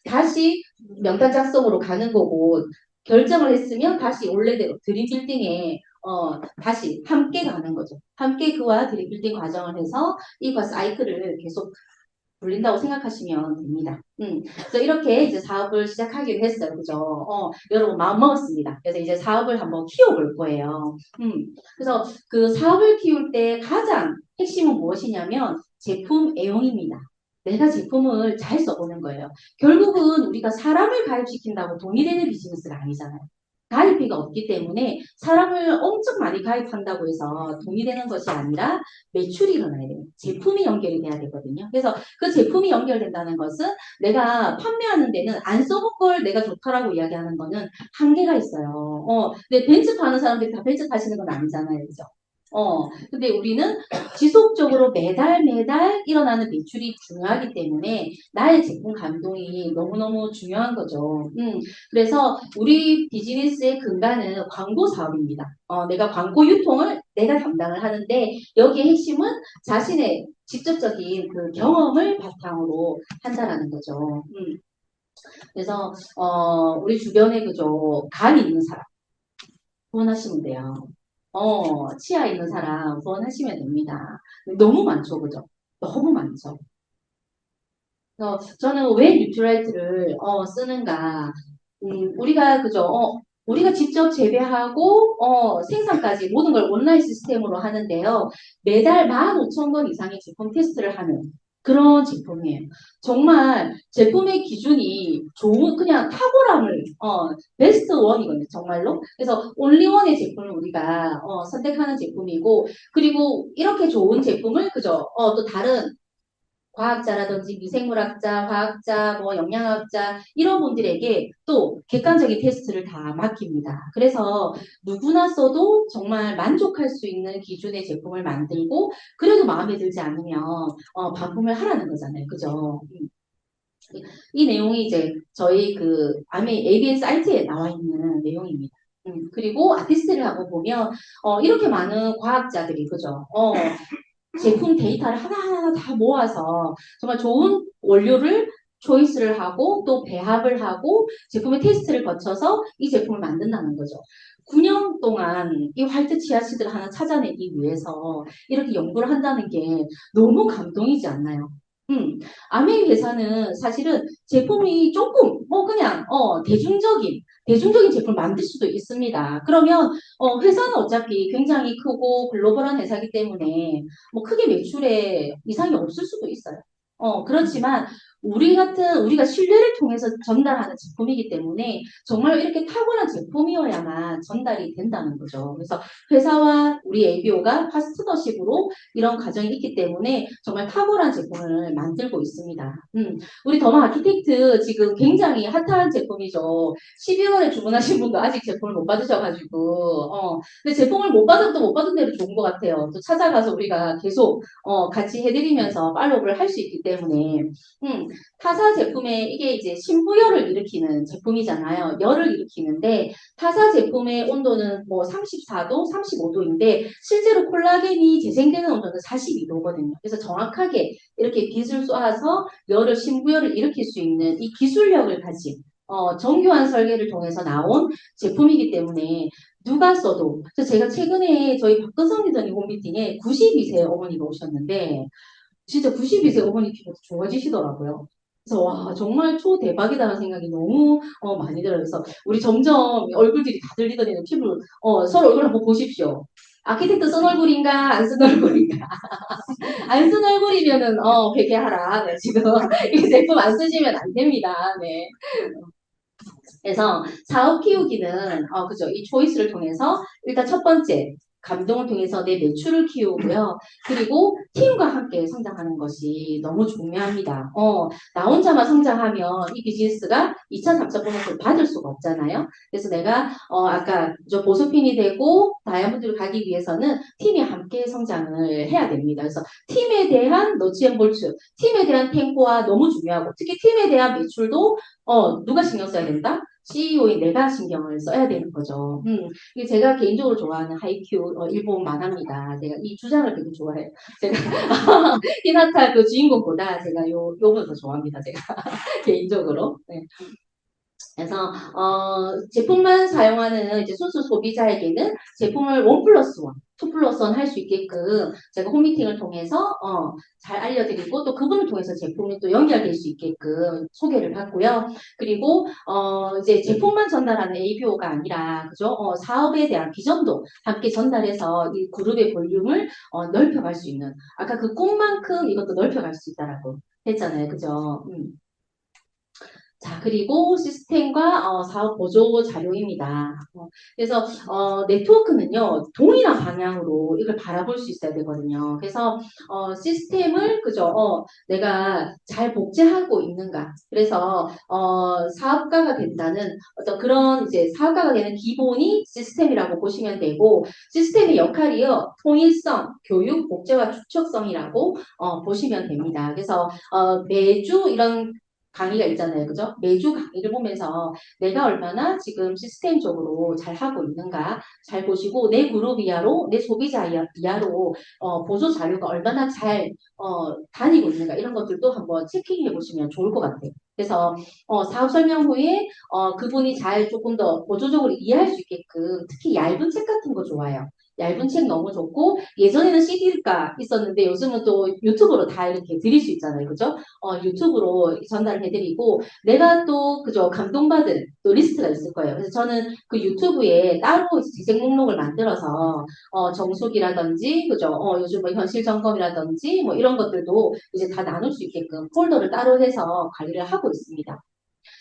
다시 명단 작성으로 가는 거고 결정을 했으면 다시 원래대로 드림 빌딩에 다시 함께 가는 거죠. 함께 그와 드림 빌딩 과정을 해서 이 사이클을 계속 돌린다고 생각하시면 됩니다. 그래서 이렇게 이제 사업을 시작하기로 했어요. 그죠? 여러분 마음 먹었습니다. 그래서 이제 사업을 한번 키워볼 거예요. 그래서 그 사업을 키울 때 가장 핵심은 무엇이냐면 제품 애용입니다. 내가 제품을 잘 써보는 거예요. 결국은 우리가 사람을 가입시킨다고 돈이 되는 비즈니스가 아니잖아요. 가입비가 없기 때문에 사람을 엄청 많이 가입한다고 해서 돈이 되는 것이 아니라 매출이 일어나야 돼요. 제품이 연결이 돼야 되거든요. 그래서 그 제품이 연결된다는 것은 내가 판매하는 데는 안 써본 걸 내가 좋다라고 이야기하는 거는 한계가 있어요. 근데 벤츠 파는 사람들이 다 벤츠 타시는 건 아니잖아요. 그죠? 근데 우리는 지속적으로 매달 매달 일어나는 매출이 중요하기 때문에 나의 제품 감동이 너무너무 중요한 거죠. 그래서 우리 비즈니스의 근간은 광고 사업입니다. 내가 광고 유통을 내가 담당을 하는데 여기에 핵심은 자신의 직접적인 그 경험을 바탕으로 한다라는 거죠. 그래서 우리 주변에 그죠 간 있는 사람 후원하시면 돼요. 치아 있는 사람 후원하시면 됩니다. 너무 많죠, 그죠? 너무 많죠. 그래서 저는 왜 뉴트라이트를 쓰는가? 우리가 그죠? 우리가 직접 재배하고 생산까지 모든 걸 온라인 시스템으로 하는데요. 매달 15,000건 이상의 제품 테스트를 하는 그런 제품이에요. 정말 제품의 기준이 좋은 그냥 탁월함을 베스트 원이거든요. 정말로. 그래서 온리원의 제품을 우리가 선택하는 제품이고 그리고 이렇게 좋은 제품을 그죠? 또 다른 과학자라든지 미생물학자, 화학자, 뭐 영양학자 이런 분들에게 또 객관적인 테스트를 다 맡깁니다. 그래서 누구나 써도 정말 만족할 수 있는 기준의 제품을 만들고 그래도 마음에 들지 않으면 반품을 하라는 거잖아요. 그죠? 이 내용이 이제 저희 그 ABN 사이트에 나와 있는 내용입니다. 그리고 아티스트를 하고 보면 이렇게 많은 과학자들이 그죠? 제품 데이터를 하나하나 다 모아서 정말 좋은 원료를 초이스를 하고 또 배합을 하고 제품의 테스트를 거쳐서 이 제품을 만든다는 거죠. 9년 동안 이 화이트 치아씨드를 하나 찾아내기 위해서 이렇게 연구를 한다는 게 너무 감동이지 않나요? 아메이 회사는 사실은 제품이 조금 그냥 대중적인 제품을 만들 수도 있습니다. 그러면 회사는 어차피 굉장히 크고 글로벌한 회사이기 때문에 뭐 크게 매출에 이상이 없을 수도 있어요. 그렇지만 우리가 신뢰를 통해서 전달하는 제품이기 때문에 정말 이렇게 탁월한 제품이어야만 전달이 된다는 거죠. 그래서 회사와 우리 ABO가 파트너십으로 이런 과정이 있기 때문에 정말 탁월한 제품을 만들고 있습니다. 우리 더마 아키텍트 지금 굉장히 핫한 제품이죠. 12월에 주문하신 분도 아직 제품을 못 받으셔가지고, 근데 제품을 못 받아도 못 받은 대로 좋은 것 같아요. 또 찾아가서 우리가 계속 같이 해드리면서 팔로우를 할 수 있기 때문에, 타사 제품에 이게 이제 신부열을 일으키는 제품이잖아요. 열을 일으키는데 타사 제품의 온도는 뭐 34도, 35도인데 실제로 콜라겐이 재생되는 온도는 42도거든요. 그래서 정확하게 이렇게 빛을 쏘아서 신부열을 일으킬 수 있는 이 기술력을 가진 정교한 설계를 통해서 나온 제품이기 때문에 누가 써도 그래서 제가 최근에 저희 박근성 기자님 홈미팅에 92세 어머니가 오셨는데 진짜 92세 어머니 피부가 좋아지시더라고요. 그래서 와 정말 초대박이다라는 생각이 너무 많이 들어요. 그래서 우리 점점 얼굴들이 다 들리더니 피부 서로 얼굴 한번 보십시오. 아키텍트 쓴 얼굴인가 안 쓴 얼굴인가 안 쓴 얼굴이면은 회개하라. 네, 지금 이 제품 안 쓰시면 안 됩니다. 네. 그래서 사업 키우기는 그죠. 이 초이스를 통해서 일단 첫 번째 감동을 통해서 내 매출을 키우고요. 그리고 팀과 함께 성장하는 것이 너무 중요합니다. 나 혼자만 성장하면 이 비즈니스가 2차, 3차 보너스를 받을 수가 없잖아요. 그래서 내가 아까 저 보수핀이 되고 다이아몬드를 가기 위해서는 팀이 함께 성장을 해야 됩니다. 그래서 팀에 대한 너치앤볼츠, 팀에 대한 템포가 너무 중요하고 특히 팀에 대한 매출도 누가 신경 써야 된다? CEO인 내가 신경을 써야 되는 거죠. 이게 제가 개인적으로 좋아하는 하이큐 일본 만화입니다. 제가 이 주장을 되게 좋아해요. 제가 히나타 그 주인공보다 제가 요걸 더 좋아합니다. 제가 개인적으로. 네. 그래서 제품만 사용하는 이제 순수 소비자에게는 제품을 1 플러스 1, 2 플러스 1 할 수 있게끔 제가 홈미팅을 통해서 잘 알려드리고 또 그분을 통해서 제품이 또 연결될 수 있게끔 소개를 받고요. 그리고 이제 제품만 전달하는 ABO가 아니라 그죠? 사업에 대한 비전도 함께 전달해서 이 그룹의 볼륨을 넓혀갈 수 있는 아까 그 꿈만큼 이것도 넓혀갈 수 있다라고 했잖아요. 그죠? 자, 그리고 시스템과 사업 보조 자료입니다. 그래서 네트워크는요, 동일한 방향으로 이걸 바라볼 수 있어야 되거든요. 그래서 시스템을 그죠? 내가 잘 복제하고 있는가? 그래서 사업가가 된다는 어떤 그런 이제 사업가가 되는 기본이 시스템이라고 보시면 되고 시스템의 역할이요, 통일성, 교육, 복제와 축적성이라고 보시면 됩니다. 그래서 매주 이런 강의가 있잖아요. 그죠? 매주 강의를 보면서 내가 얼마나 지금 시스템적으로 잘 하고 있는가 잘 보시고 내 그룹 이하로 내 소비자 이하로 보조 자료가 얼마나 잘 다니고 있는가 이런 것들도 한번 체킹해 보시면 좋을 것 같아요. 그래서 사업 설명 후에 그분이 잘 조금 더 보조적으로 이해할 수 있게끔 특히 얇은 책 같은 거 좋아요. 얇은 책 너무 좋고 예전에는 CD가 있었는데 요즘은 또 유튜브로 다 이렇게 드릴 수 있잖아요. 그죠? 유튜브로 전달해드리고 내가 또 그저 감동받은 또 리스트가 있을 거예요. 그래서 저는 그 유튜브에 따로 재생 목록을 만들어서 정수기라든지 그죠? 요즘 뭐 현실 점검이라든지 뭐 이런 것들도 이제 다 나눌 수 있게끔 폴더를 따로 해서 관리를 하고 있습니다.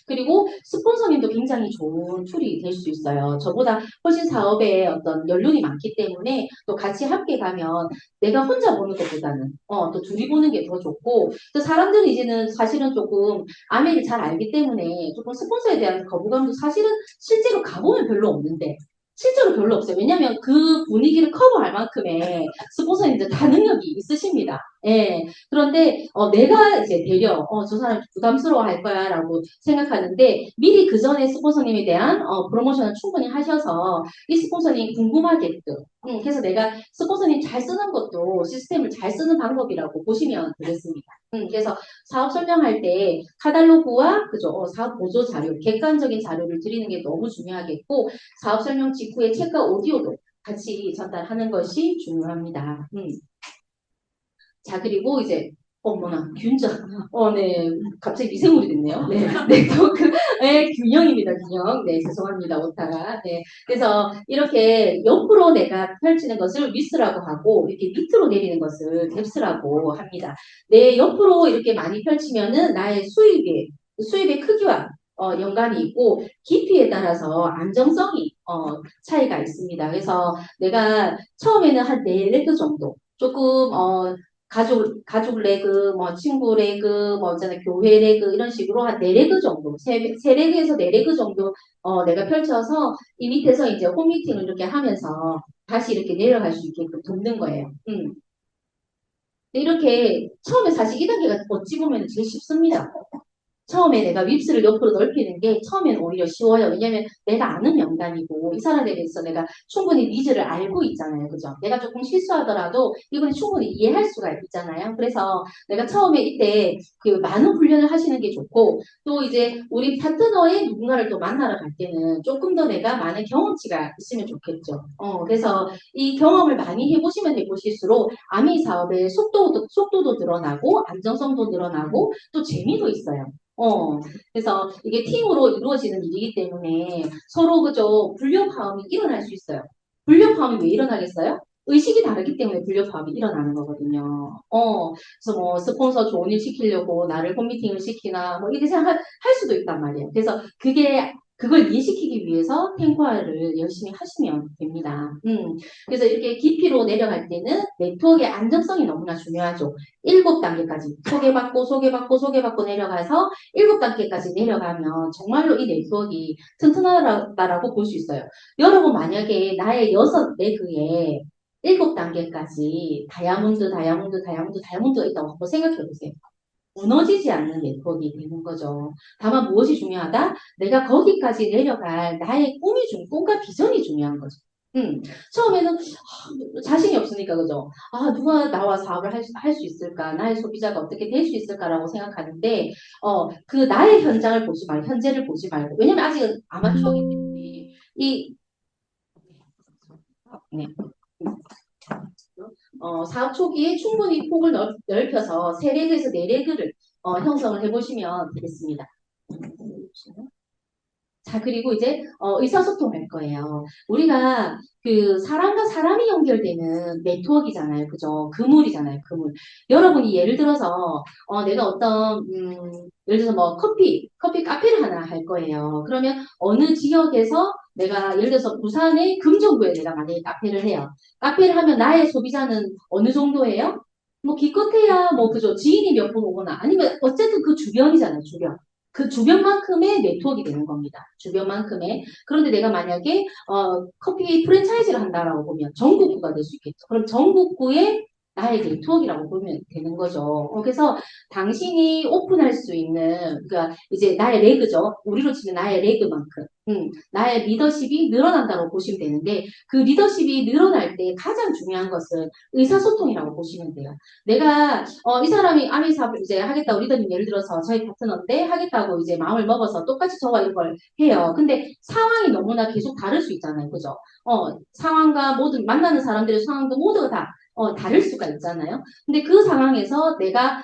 그리고 스폰서님도 굉장히 좋은 툴이 될 수 있어요. 저보다 훨씬 사업에 어떤 연륜이 많기 때문에 또 같이 함께 가면 내가 혼자 보는 것보다는 또 둘이 보는 게 더 좋고 또 사람들이 이제는 사실은 조금 아메를 잘 알기 때문에 조금 스폰서에 대한 거부감도 사실은 실제로 가보면 별로 없는데 실제로 별로 없어요. 왜냐하면 그 분위기를 커버할 만큼의 스폰서님들 다 능력이 있으십니다. 예. 그런데 내가 이제 되려 저 사람 부담스러워 할 거야 라고 생각하는데 미리 그 전에 스폰서님에 대한 프로모션을 충분히 하셔서 이 스폰서님 궁금하게끔 그래서 내가 스폰서님 잘 쓰는 것도 시스템을 잘 쓰는 방법이라고 보시면 되겠습니다. 그래서 사업 설명할 때 카탈로그와 그죠 사업 보조 자료 객관적인 자료를 드리는 게 너무 중요하겠고 사업 설명 직후에 책과 오디오도 같이 전달하는 것이 중요합니다. 자, 그리고 이제, 어머나, 균전. 네. 갑자기 미생물이 됐네요. 네. 네트워크의 균형입니다, 균형. 네, 죄송합니다, 오타가. 네. 그래서 이렇게 옆으로 내가 펼치는 것을 위스라고 하고, 이렇게 밑으로 내리는 것을 뎁스라고 합니다. 내 옆으로 이렇게 많이 펼치면은 나의 수입의 크기와 연관이 있고, 깊이에 따라서 안정성이 차이가 있습니다. 그래서 내가 처음에는 한 4레그 정도, 조금 가족 레그, 뭐 친구 레그, 뭐 있잖아요. 교회 레그 이런 식으로 한 4레그 정도, 세 레그에서 4레그 정도 내가 펼쳐서 이 밑에서 이제 홈미팅을 이렇게 하면서 다시 이렇게 내려갈 수 있게끔 돕는 거예요. 이렇게 처음에 사실 이 단계가 어찌 보면 제일 쉽습니다. 처음에 내가 윕스를 옆으로 넓히는 게 처음에는 오히려 쉬워요. 왜냐면 내가 아는 명단이고 이 사람에 대해서 내가 충분히 니즈를 알고 있잖아요. 그죠? 내가 조금 실수하더라도 이분이 충분히 이해할 수가 있잖아요. 그래서 내가 처음에 이때 그 많은 훈련을 하시는 게 좋고 또 이제 우리 파트너의 누군가를 또 만나러 갈 때는 조금 더 내가 많은 경험치가 있으면 좋겠죠. 그래서 이 경험을 많이 해보시면 해보실수록 아미 사업의 속도도 늘어나고 안정성도 늘어나고 또 재미도 있어요. 그래서 이게 팀으로 이루어지는 일이기 때문에 서로 그저 불협화음이 일어날 수 있어요. 불협화음이 왜 일어나겠어요? 의식이 다르기 때문에 불협화음이 일어나는 거거든요. 그래서 뭐 스폰서 좋은 일 시키려고 나를 홈미팅을 시키나 뭐 이렇게 생각할 수도 있단 말이에요. 그래서 그걸 이해시키기 위해서 탱커화를 열심히 하시면 됩니다. 그래서 이렇게 깊이로 내려갈 때는 네트워크의 안정성이 너무나 중요하죠. 7단계까지 소개받고 내려가서 7단계까지 내려가면 정말로 이 네트워크가 튼튼하다라고 볼 수 있어요. 여러분 만약에 나의 6레그에 7단계까지 다이아몬드가 있다고 한번 생각해 보세요. 무너지지 않는 네트워크가 되는 거죠. 다만 무엇이 중요하다? 내가 거기까지 내려갈 나의 꿈과 비전이 중요한 거죠. 처음에는 자신이 없으니까 그죠? 누가 나와 사업을 할 수 있을까? 나의 소비자가 어떻게 될 수 있을까라고 생각하는데 그 나의 현장을 보지 말고 현재를 보지 말고 왜냐면 아직은 아마추어이기 때문에 이 네. 사업 초기에 충분히 폭을 넓혀서 3레그에서 4레그를 형성을 해보시면 되겠습니다. 자, 그리고 이제 의사소통할 거예요. 우리가 그 사람과 사람이 연결되는 네트워크잖아요. 그죠? 그물이잖아요. 그물. 여러분이 예를 들어서 내가 어떤 예를 들어서 뭐 커피 카페를 하나 할 거예요. 그러면 어느 지역에서 내가 예를 들어서 부산의 금정구에 내가 만약에 카페를 해요. 카페를 하면 나의 소비자는 어느 정도예요? 뭐 기껏해야 뭐 그죠? 지인이 몇 분 오거나 아니면 어쨌든 그 주변이잖아요. 주변. 그 주변만큼의 네트워크가 되는 겁니다. 주변만큼의. 그런데 내가 만약에 커피 프랜차이즈를 한다라고 보면 전국구가 될 수 있겠죠. 그럼 전국구의 나의 네트워크라고 보면 되는 거죠. 그래서 당신이 오픈할 수 있는 그러니까 이제 나의 레그죠. 우리로 치면 나의 레그만큼 나의 리더십이 늘어난다고 보시면 되는데 그 리더십이 늘어날 때 가장 중요한 것은 의사소통이라고 보시면 돼요. 내가 이 사람이 아미 사업을 이제 하겠다고 리더님 예를 들어서 저희 파트너인데 하겠다고 이제 마음을 먹어서 똑같이 저와 이걸 해요. 근데 상황이 너무나 계속 다를 수 있잖아요. 그죠? 상황과 모든 만나는 사람들의 상황도 모두가 다 다를 수가 있잖아요. 근데 그 상황에서 내가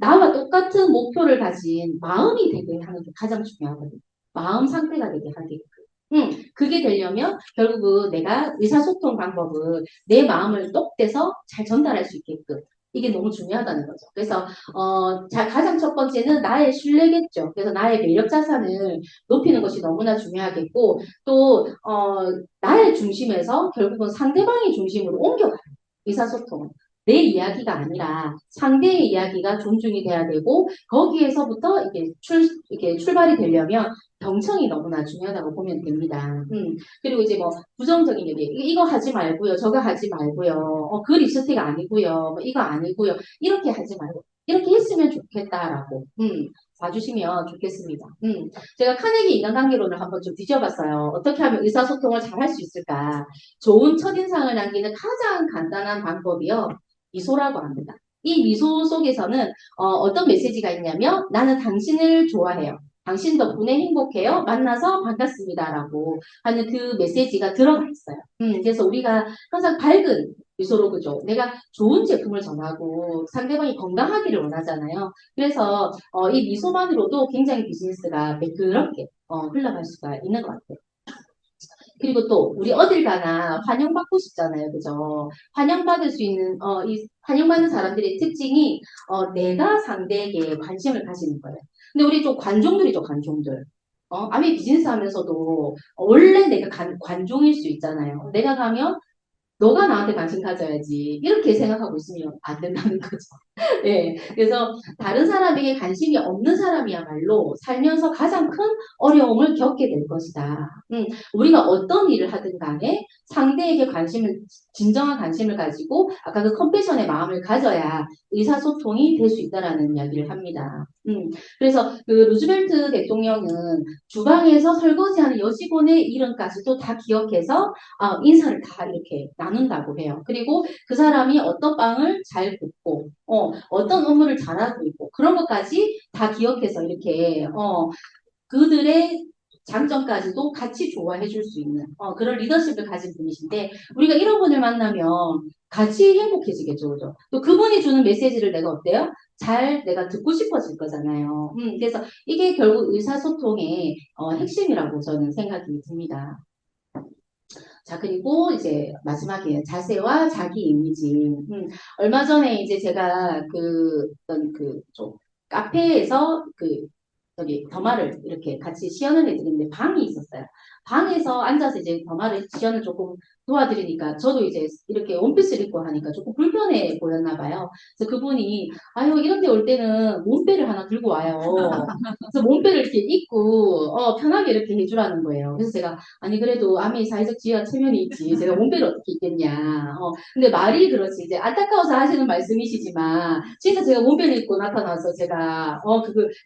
나와 똑같은 목표를 가진 마음이 되게 하는 게 가장 중요하거든요. 마음 상태가 되게 하게끔. 그게 되려면 결국은 내가 의사소통 방법은 내 마음을 똑대서 잘 전달할 수 있게끔 이게 너무 중요하다는 거죠. 그래서 가장 첫 번째는 나의 신뢰겠죠. 그래서 나의 매력 자산을 높이는 것이 너무나 중요하겠고 또 나의 중심에서 결국은 상대방의 중심으로 옮겨가요. 의사소통은. 내 이야기가 아니라 상대의 이야기가 존중이 돼야 되고 거기에서부터 이게 출발이 되려면 경청이 너무나 중요하다고 보면 됩니다. 그리고 이제 뭐 부정적인 얘기 이거 하지 말고요, 저거 하지 말고요, 그 리스트가 아니고요, 뭐 이거 아니고요, 이렇게 하지 말고 이렇게 했으면 좋겠다라고 봐주시면 좋겠습니다. 제가 카네기 인간관계론을 한번 좀 뒤져봤어요. 어떻게 하면 의사소통을 잘 할 수 있을까? 좋은 첫인상을 남기는 가장 간단한 방법이요. 미소라고 합니다. 이 미소 속에서는 어떤 메시지가 있냐면 나는 당신을 좋아해요. 당신 덕분에 행복해요. 만나서 반갑습니다라고 하는 그 메시지가 들어가 있어요. 그래서 우리가 항상 밝은 미소로 그죠. 내가 좋은 제품을 전하고 상대방이 건강하기를 원하잖아요. 그래서 이 미소만으로도 굉장히 비즈니스가 매끄럽게 흘러갈 수가 있는 것 같아요. 그리고 또 우리 어딜 가나 환영받고 싶잖아요. 그죠? 환영받을 수 있는 이 환영받는 사람들의 특징이 내가 상대에게 관심을 가지는 거예요. 근데 우리 좀 관종들이죠, 관종들. 아미 비즈니스 하면서도 원래 내가 관종일 수 있잖아요. 내가 가면 너가 나한테 관심 가져야지. 이렇게 생각하고 있으면 안 된다는 거죠. 네. 그래서 다른 사람에게 관심이 없는 사람이야말로 살면서 가장 큰 어려움을 겪게 될 것이다. 우리가 어떤 일을 하든 간에 상대에게 진정한 관심을 가지고 아까 그 컴패션의 마음을 가져야 의사소통이 될 수 있다라는 이야기를 합니다. 그래서 그 루즈벨트 대통령은 주방에서 설거지하는 여직원의 이름까지도 다 기억해서 인사를 다 이렇게 나눈다고 해요. 그리고 그 사람이 어떤 빵을 잘 굽고, 어떤 업무를 잘하고 있고, 그런 것까지 다 기억해서 이렇게, 그들의 장점까지도 같이 좋아해 줄 수 있는, 그런 리더십을 가진 분이신데, 우리가 이런 분을 만나면 같이 행복해지겠죠, 그죠? 또 그분이 주는 메시지를 내가 어때요? 잘 내가 듣고 싶어질 거잖아요. 그래서 이게 결국 의사소통의 핵심이라고 저는 생각이 듭니다. 자, 그리고 이제 마지막에 자세와 자기 이미지. 얼마 전에 이제 제가 어떤 좀 카페에서 저기 더마를 이렇게 같이 시연을 해드리는데 방이 있었어요. 방에서 앉아서 이제 더마를 시연을 조금 도와드리니까 저도 이제 이렇게 원피스를 입고 하니까 조금 불편해 보였나 봐요. 그래서 그분이 아유 이런 데 올 때는 몸빼를 하나 들고 와요. 그래서 몸빼를 이렇게 입고 편하게 이렇게 해주라는 거예요. 그래서 제가 아니 그래도 아미 사회적 지위와 체면이 있지. 제가 몸빼를 어떻게 입겠냐. 근데 말이 그렇지 이제 안타까워서 하시는 말씀이시지만 진짜 제가 몸빼를 입고 나타나서 제가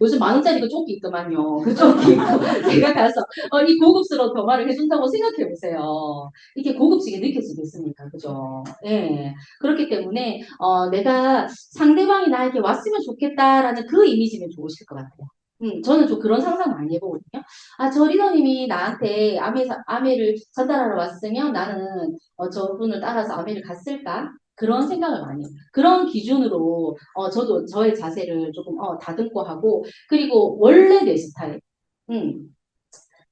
요즘 10,000원짜리 그 조끼 있더만요. 그 조끼 입고 제가 가서 이 고급스러운 변화를 해준다고 생각해 보세요. 이게 고급지게 느껴지겠습니까? 그죠? 예. 그렇기 때문에 내가 상대방이 나에게 왔으면 좋겠다라는 그 이미지는 좋으실 것 같아요. 저는 좀 그런 상상 많이 해보거든요. 저 리더님이 나한테 아메를 전달하러 왔으면 나는 저분을 따라서 아메를 갔을까? 그런 생각을 많이 해요. 그런 기준으로 저도 저의 자세를 조금 다듬고 하고 그리고 원래 내 스타일. 음,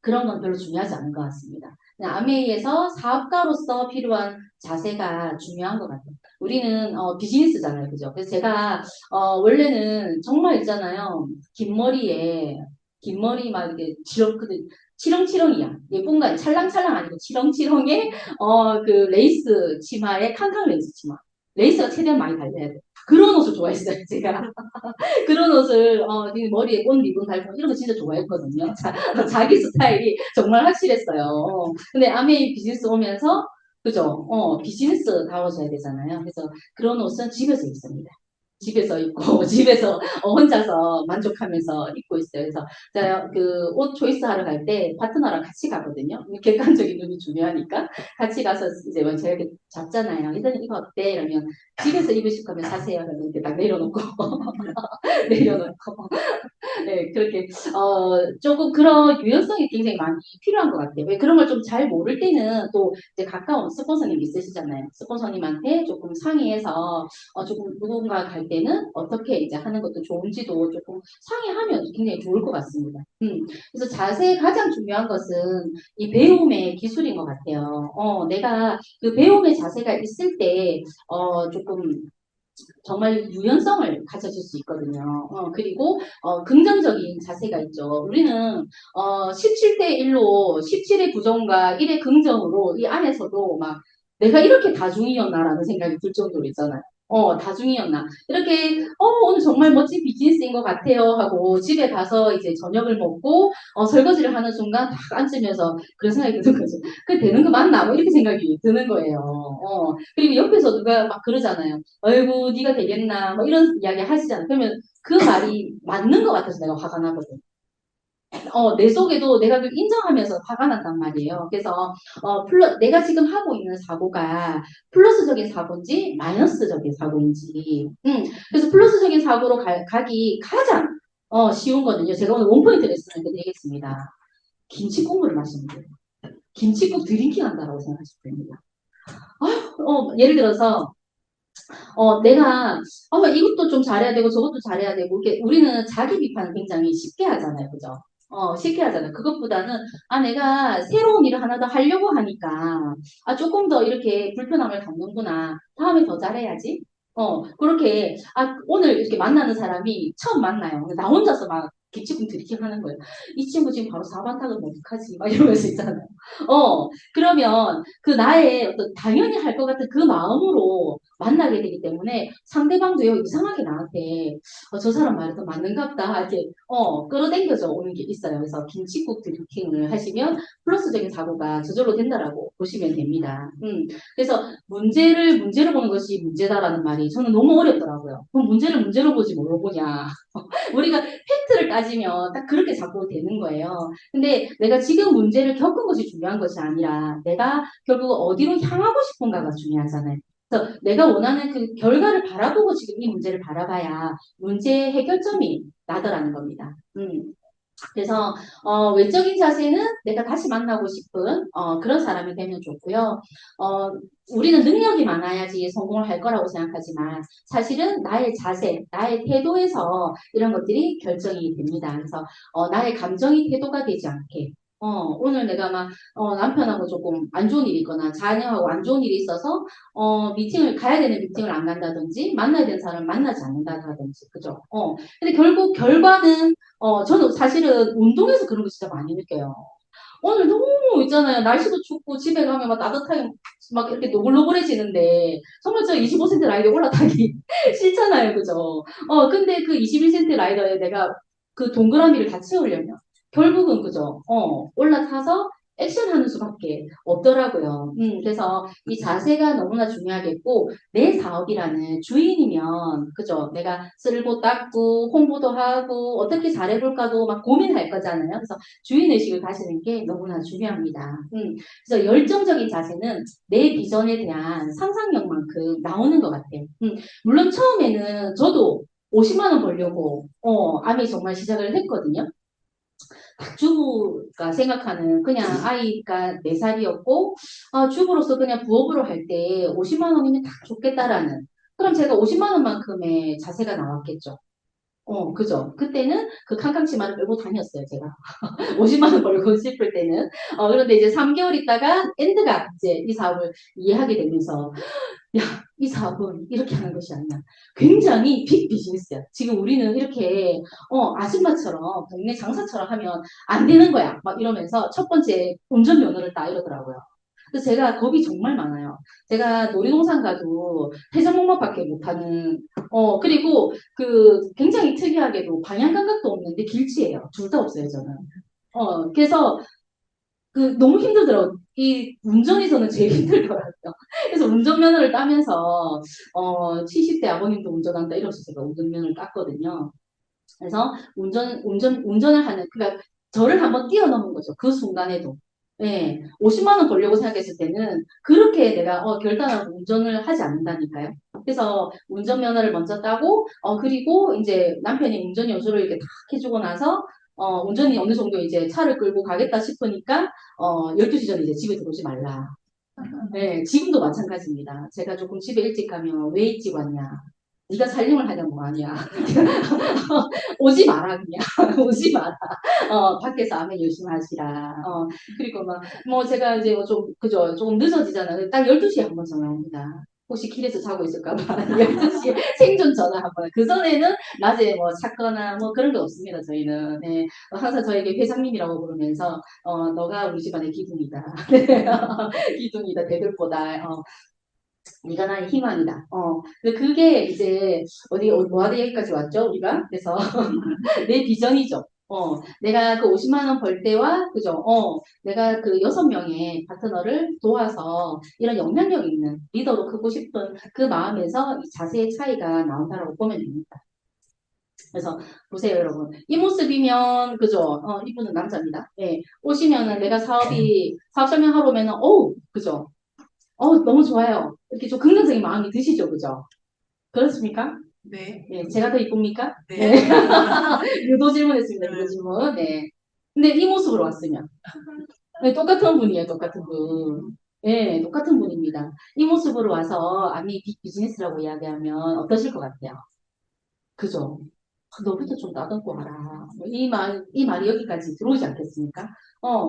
그런 건 별로 중요하지 않은 것 같습니다. 그냥 아메이에서 사업가로서 필요한 자세가 중요한 것 같아요. 우리는 비즈니스잖아요, 그죠? 그래서 제가 원래는 정말 있잖아요, 긴 머리 막 이렇게 치렁치렁이야. 예쁜 거 아니야. 찰랑찰랑 아니고 치렁치렁의 그 레이스 치마에 캉캉 레이스 치마. 레이스가 최대한 많이 달려야 돼. 그런 옷을 좋아했어요, 제가. 그런 옷을 머리에 꽃 리본 달고 이런 거 진짜 좋아했거든요. 자기 스타일이 정말 확실했어요. 근데 아메이 비즈니스 오면서 그죠? 비즈니스 다워져야 되잖아요. 그래서 그런 옷은 집에서 입습니다. 집에서 입고 집에서 혼자서 만족하면서 입고 있어요. 그래서 제가 그 옷 초이스 하러 갈 때 파트너랑 같이 가거든요. 객관적인 눈이 중요하니까 같이 가서 이제 뭐 제가 이렇게 잡잖아요. 이사님 이거 어때? 이러면 집에서 입으실 거면 사세요. 그러면 이렇게 딱 내려놓고 내려놓고 네, 그렇게, 조금 그런 유연성이 굉장히 많이 필요한 것 같아요. 왜 그런 걸 좀 잘 모를 때는 또 이제 가까운 스폰서님 있으시잖아요. 스폰서님한테 조금 상의해서, 조금 누군가 갈 때는 어떻게 이제 하는 것도 좋은지도 조금 상의하면 굉장히 좋을 것 같습니다. 그래서 자세히 가장 중요한 것은 이 배움의 기술인 것 같아요. 내가 그 배움의 자세가 있을 때, 조금 정말 유연성을 가져줄 수 있거든요. 그리고 긍정적인 자세가 있죠. 우리는 17대 1로 17의 부정과 1의 긍정으로 이 안에서도 막 내가 이렇게 다중이었나라는 생각이 들 정도로 있잖아요. 다중이었나. 이렇게, 오늘 정말 멋진 비즈니스인 것 같아요. 하고 집에 가서 이제 저녁을 먹고, 설거지를 하는 순간 딱 앉으면서 그런 생각이 드는 거죠. 그 되는 거 맞나? 뭐 이렇게 생각이 드는 거예요. 그리고 옆에서 누가 막 그러잖아요. 아이고, 네가 되겠나? 뭐 이런 이야기 하시잖아요. 그러면 그 말이 맞는 것 같아서 내가 화가 나거든. 내 속에도 내가 그걸 인정하면서 화가 난단 말이에요. 그래서, 내가 지금 하고 있는 사고가 플러스적인 사고인지 마이너스적인 사고인지, 그래서 플러스적인 사고로 가기 가장, 쉬운 거는요. 제가 오늘 원포인트 레슨을 드리겠습니다. 김치 국물을 마시는 거예요. 김치국 드링킹 한다라고 생각하시면 됩니다. 예를 들어서, 내가, 이것도 좀 잘해야 되고 저것도 잘해야 되고, 이렇게 우리는 자기 비판을 굉장히 쉽게 하잖아요. 그죠? 쉽게 하잖아요. 그것보다는, 내가 새로운 일을 하나 더 하려고 하니까, 조금 더 이렇게 불편함을 갖는구나. 다음에 더 잘해야지. 그렇게, 오늘 이렇게 만나는 사람이 처음 만나요. 근데 나 혼자서 막 기치군 들이킹 하는 거예요. 이 친구 지금 바로 4반 타면 어떡하지? 막 이러면서 있잖아요. 그러면 그 나의 어떤 당연히 할 것 같은 그 마음으로 만나게 되기 때문에 상대방도요, 이상하게 나한테, 저 사람 말이 더 맞는갑다. 이렇게, 끌어당겨져 오는 게 있어요. 그래서 김치국 드리킹을 하시면 플러스적인 사고가 저절로 된다라고 보시면 됩니다. 그래서 문제로 보는 것이 문제다라는 말이 저는 너무 어렵더라고요. 그럼 문제를 문제로 보지 뭐로 보냐. 우리가 팩트를 따지면 딱 그렇게 자꾸 되는 거예요. 근데 내가 지금 문제를 겪은 것이 중요한 것이 아니라 내가 결국 어디로 향하고 싶은가가 중요하잖아요. 그래서 내가 원하는 그 결과를 바라보고 지금 이 문제를 바라봐야 문제 해결점이 나더라는 겁니다. 그래서 외적인 자세는 내가 다시 만나고 싶은 그런 사람이 되면 좋고요. 어, 우리는 능력이 많아야지 성공을 할 거라고 생각하지만 사실은 나의 자세, 나의 태도에서 이런 것들이 결정이 됩니다. 그래서 나의 감정이 태도가 되지 않게 오늘 내가 막 남편하고 조금 안 좋은 일이 있거나 자녀하고 안 좋은 일이 있어서 미팅을 가야 되는 미팅을 안 간다든지 만나야 되는 사람을 만나지 않는다든지 그죠? 근데 결국 결과는 저는 사실은 운동에서 그런 거 진짜 많이 느껴요. 오늘 너무 있잖아요. 날씨도 춥고 집에 가면 막 따뜻하게 막 이렇게 노글노글해지는데 정말 저 25cm 라이더 올라타기 싫잖아요. 그죠? 근데 그 21cm 라이더에 내가 그 동그라미를 다 채우려면 결국은 그죠? 올라타서 액션하는 수밖에 없더라고요. 그래서 이 자세가 너무나 중요하겠고 내 사업이라는 주인이면 그죠? 내가 쓸고 닦고 홍보도 하고 어떻게 잘해볼까도 막 고민할 거잖아요. 그래서 주인의식을 가지는 게 너무나 중요합니다. 그래서 열정적인 자세는 내 비전에 대한 상상력만큼 나오는 것 같아요. 물론 처음에는 저도 50만 원 벌려고 아미 정말 시작을 했거든요. 딱 주부가 생각하는 그냥 아이가 4살이었고 주부로서 그냥 부업으로 할 때 50만 원이면 딱 좋겠다라는 그럼 제가 50만 원만큼의 자세가 나왔겠죠. 그죠. 그때는 그 칸칸치마를 끌고 다녔어요, 제가. 50만 원 벌고 싶을 때는. 그런데 이제 3개월 있다가 엔드가 이제 이 사업을 이해하게 되면서, 야, 이 사업은 이렇게 하는 것이 아니야. 굉장히 빅 비즈니스야. 지금 우리는 이렇게, 아줌마처럼, 동네 장사처럼 하면 안 되는 거야. 막 이러면서 첫 번째 운전면허를 따 이러더라고요. 그래서 제가 겁이 정말 많아요. 제가 놀이동산 가도 회전목마밖에 못하는, 그리고 굉장히 특이하게도 방향 감각도 없는데 길치예요. 둘 다 없어요, 저는. 그래서 너무 힘들더라고요. 이 운전이 저는 제일 힘들더라고요. 그래서 운전면허를 따면서 70대 아버님도 운전한다 이러면서 제가 운전면허를 땄거든요. 그래서 운전을 하는, 그러니까 저를 한번 뛰어넘은 거죠. 그 순간에도. 예, 50만 원 벌려고 생각했을 때는 그렇게 내가 결단하고 운전을 하지 않는다니까요. 그래서 운전면허를 먼저 따고, 그리고 이제 남편이 운전 연수를 이렇게 탁 해주고 나서, 운전이 어느 정도 이제 차를 끌고 가겠다 싶으니까, 12시 전에 이제 집에 들어오지 말라. 네, 지금도 마찬가지입니다. 제가 조금 집에 일찍 가면 왜 일찍 왔냐? 네가 살림을 하냐고 아니야. 오지 마라 그냥 오지 마라. 밖에서 아멘 열심히 하시라. 그리고 뭐 제가 이제 좀 그죠 조금 늦어지잖아요. 딱 12시에 한 번 전화 옵니다. 혹시 길에서 자고 있을까봐 12시에 생존 전화 한 번. 그전에는 낮에 뭐 찾거나 뭐 그런 게 없습니다. 저희는. 네. 항상 저에게 회장님이라고 부르면서 너가 우리 집안의 기둥이다. 기둥이다. 대들보다. 네가 나의 희망이다. 근데 그게 이제 뭐 하는 얘기까지 왔죠, 우리가? 그래서 내 비전이죠. 내가 그 50만 원 벌 때와, 그죠? 내가 그 6명의 파트너를 도와서 이런 영향력 있는 리더로 크고 싶은 그 마음에서 이 자세의 차이가 나온다라고 보면 됩니다. 그래서 보세요, 여러분. 이 모습이면, 그죠? 이분은 남자입니다. 예. 오시면은 내가 사업 설명하러 오면은, 그죠? 너무 좋아요. 이렇게 좀 긍정적인 마음이 드시죠, 그죠? 그렇습니까? 네. 네, 제가 더 이쁩니까? 네. 네. 유도 질문했습니다, 유도 질문. 네. 근데 이 모습으로 왔으면. 네, 똑같은 분이에요, 똑같은 분. 네, 똑같은 분입니다. 이 모습으로 와서 아미 비즈니스라고 이야기하면 어떠실 것 같아요? 그죠? 너부터 좀 따듬고 와라. 이 말이 여기까지 들어오지 않겠습니까?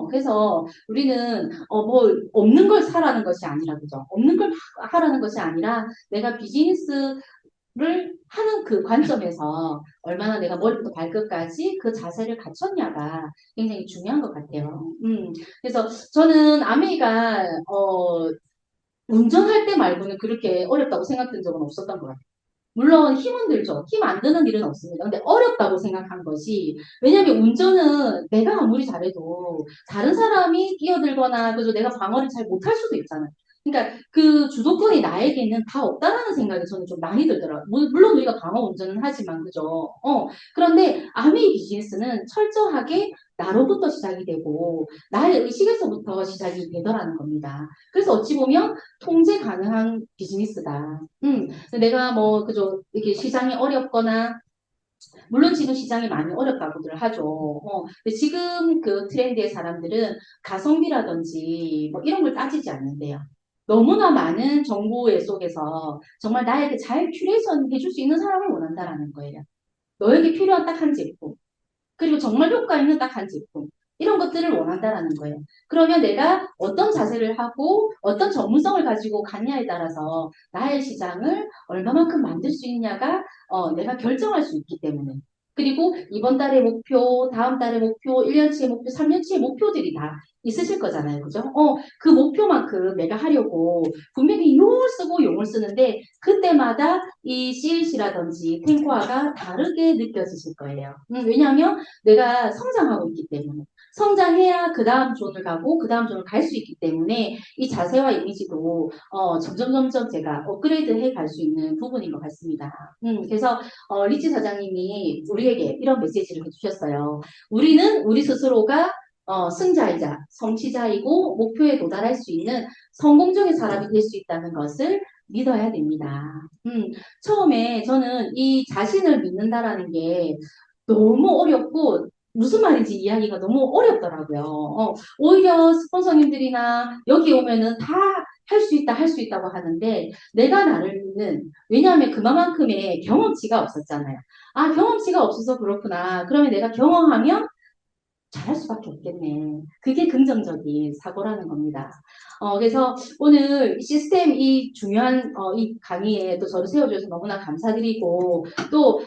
그래서 우리는, 뭐, 없는 걸 사라는 것이 아니라, 그죠? 없는 걸 막 하라는 것이 아니라, 내가 비즈니스를 하는 그 관점에서 얼마나 내가 머리부터 발끝까지 그 자세를 갖췄냐가 굉장히 중요한 것 같아요. 그래서 저는 아메이가, 운전할 때 말고는 그렇게 어렵다고 생각한 적은 없었던 것 같아요. 물론 힘은 들죠. 힘 안 드는 일은 없습니다. 근데 어렵다고 생각한 것이, 왜냐면 운전은 내가 아무리 잘해도 다른 사람이 끼어들거나, 그죠? 내가 방어를 잘 못할 수도 있잖아요. 그러니까 그 주도권이 나에게는 다 없다라는 생각이 저는 좀 많이 들더라고요. 물론 우리가 방어 운전은 하지만, 그죠? 그런데 아미 비즈니스는 철저하게 나로부터 시작이 되고, 나의 의식에서부터 시작이 되더라는 겁니다. 그래서 어찌 보면 통제 가능한 비즈니스다. 내가 뭐, 그죠, 이렇게 시장이 어렵거나, 물론 지금 시장이 많이 어렵다고들 하죠. 근데 지금 그 트렌드의 사람들은 가성비라든지 뭐 이런 걸 따지지 않는데요. 너무나 많은 정보의 속에서 정말 나에게 잘 큐레이션 해줄 수 있는 사람을 원한다라는 거예요. 너에게 필요한 딱 한 제품. 그리고 정말 효과 있는 딱 한 제품. 이런 것들을 원한다라는 거예요. 그러면 내가 어떤 자세를 하고 어떤 전문성을 가지고 갔냐에 따라서 나의 시장을 얼마만큼 만들 수 있냐가 내가 결정할 수 있기 때문에. 그리고 이번 달의 목표, 다음 달의 목표, 1년치의 목표, 3년치의 목표들이 다 있으실 거잖아요. 그죠? 그 목표만큼 내가 하려고 분명히 용을 쓰고 용을 쓰는데 그때마다 이 CLC라든지 탱고아가 다르게 느껴지실 거예요. 왜냐하면 내가 성장하고 있기 때문에. 성장해야 그 다음 존을 가고 그 다음 존을 갈 수 있기 때문에 이 자세와 이미지도 점점 제가 업그레이드 해 갈 수 있는 부분인 것 같습니다. 그래서 리치 사장님이 우리에게 이런 메시지를 해주셨어요. 우리는 우리 스스로가 승자이자 성취자이고 목표에 도달할 수 있는 성공적인 사람이 될 수 있다는 것을 믿어야 됩니다. 처음에 저는 이 자신을 믿는다라는 게 너무 어렵고 무슨 말인지 이해하기가 너무 어렵더라고요. 오히려 스폰서님들이나 여기 오면은 다 할 수 있다, 할 수 있다고 하는데 내가 나를 믿는, 왜냐하면 그만큼의 경험치가 없었잖아요. 아, 경험치가 없어서 그렇구나. 그러면 내가 경험하면 잘할 수밖에 없겠네. 그게 긍정적인 사고라는 겁니다. 그래서 오늘 시스템 이 중요한 이 강의에 또 저를 세워주셔서 너무나 감사드리고 또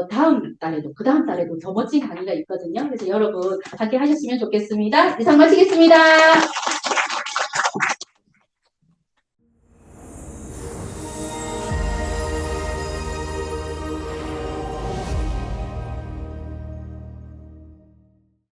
다음 달에도 그 다음 달에도 더 멋진 강의가 있거든요. 그래서 여러분 함께 하셨으면 좋겠습니다. 이상 마치겠습니다.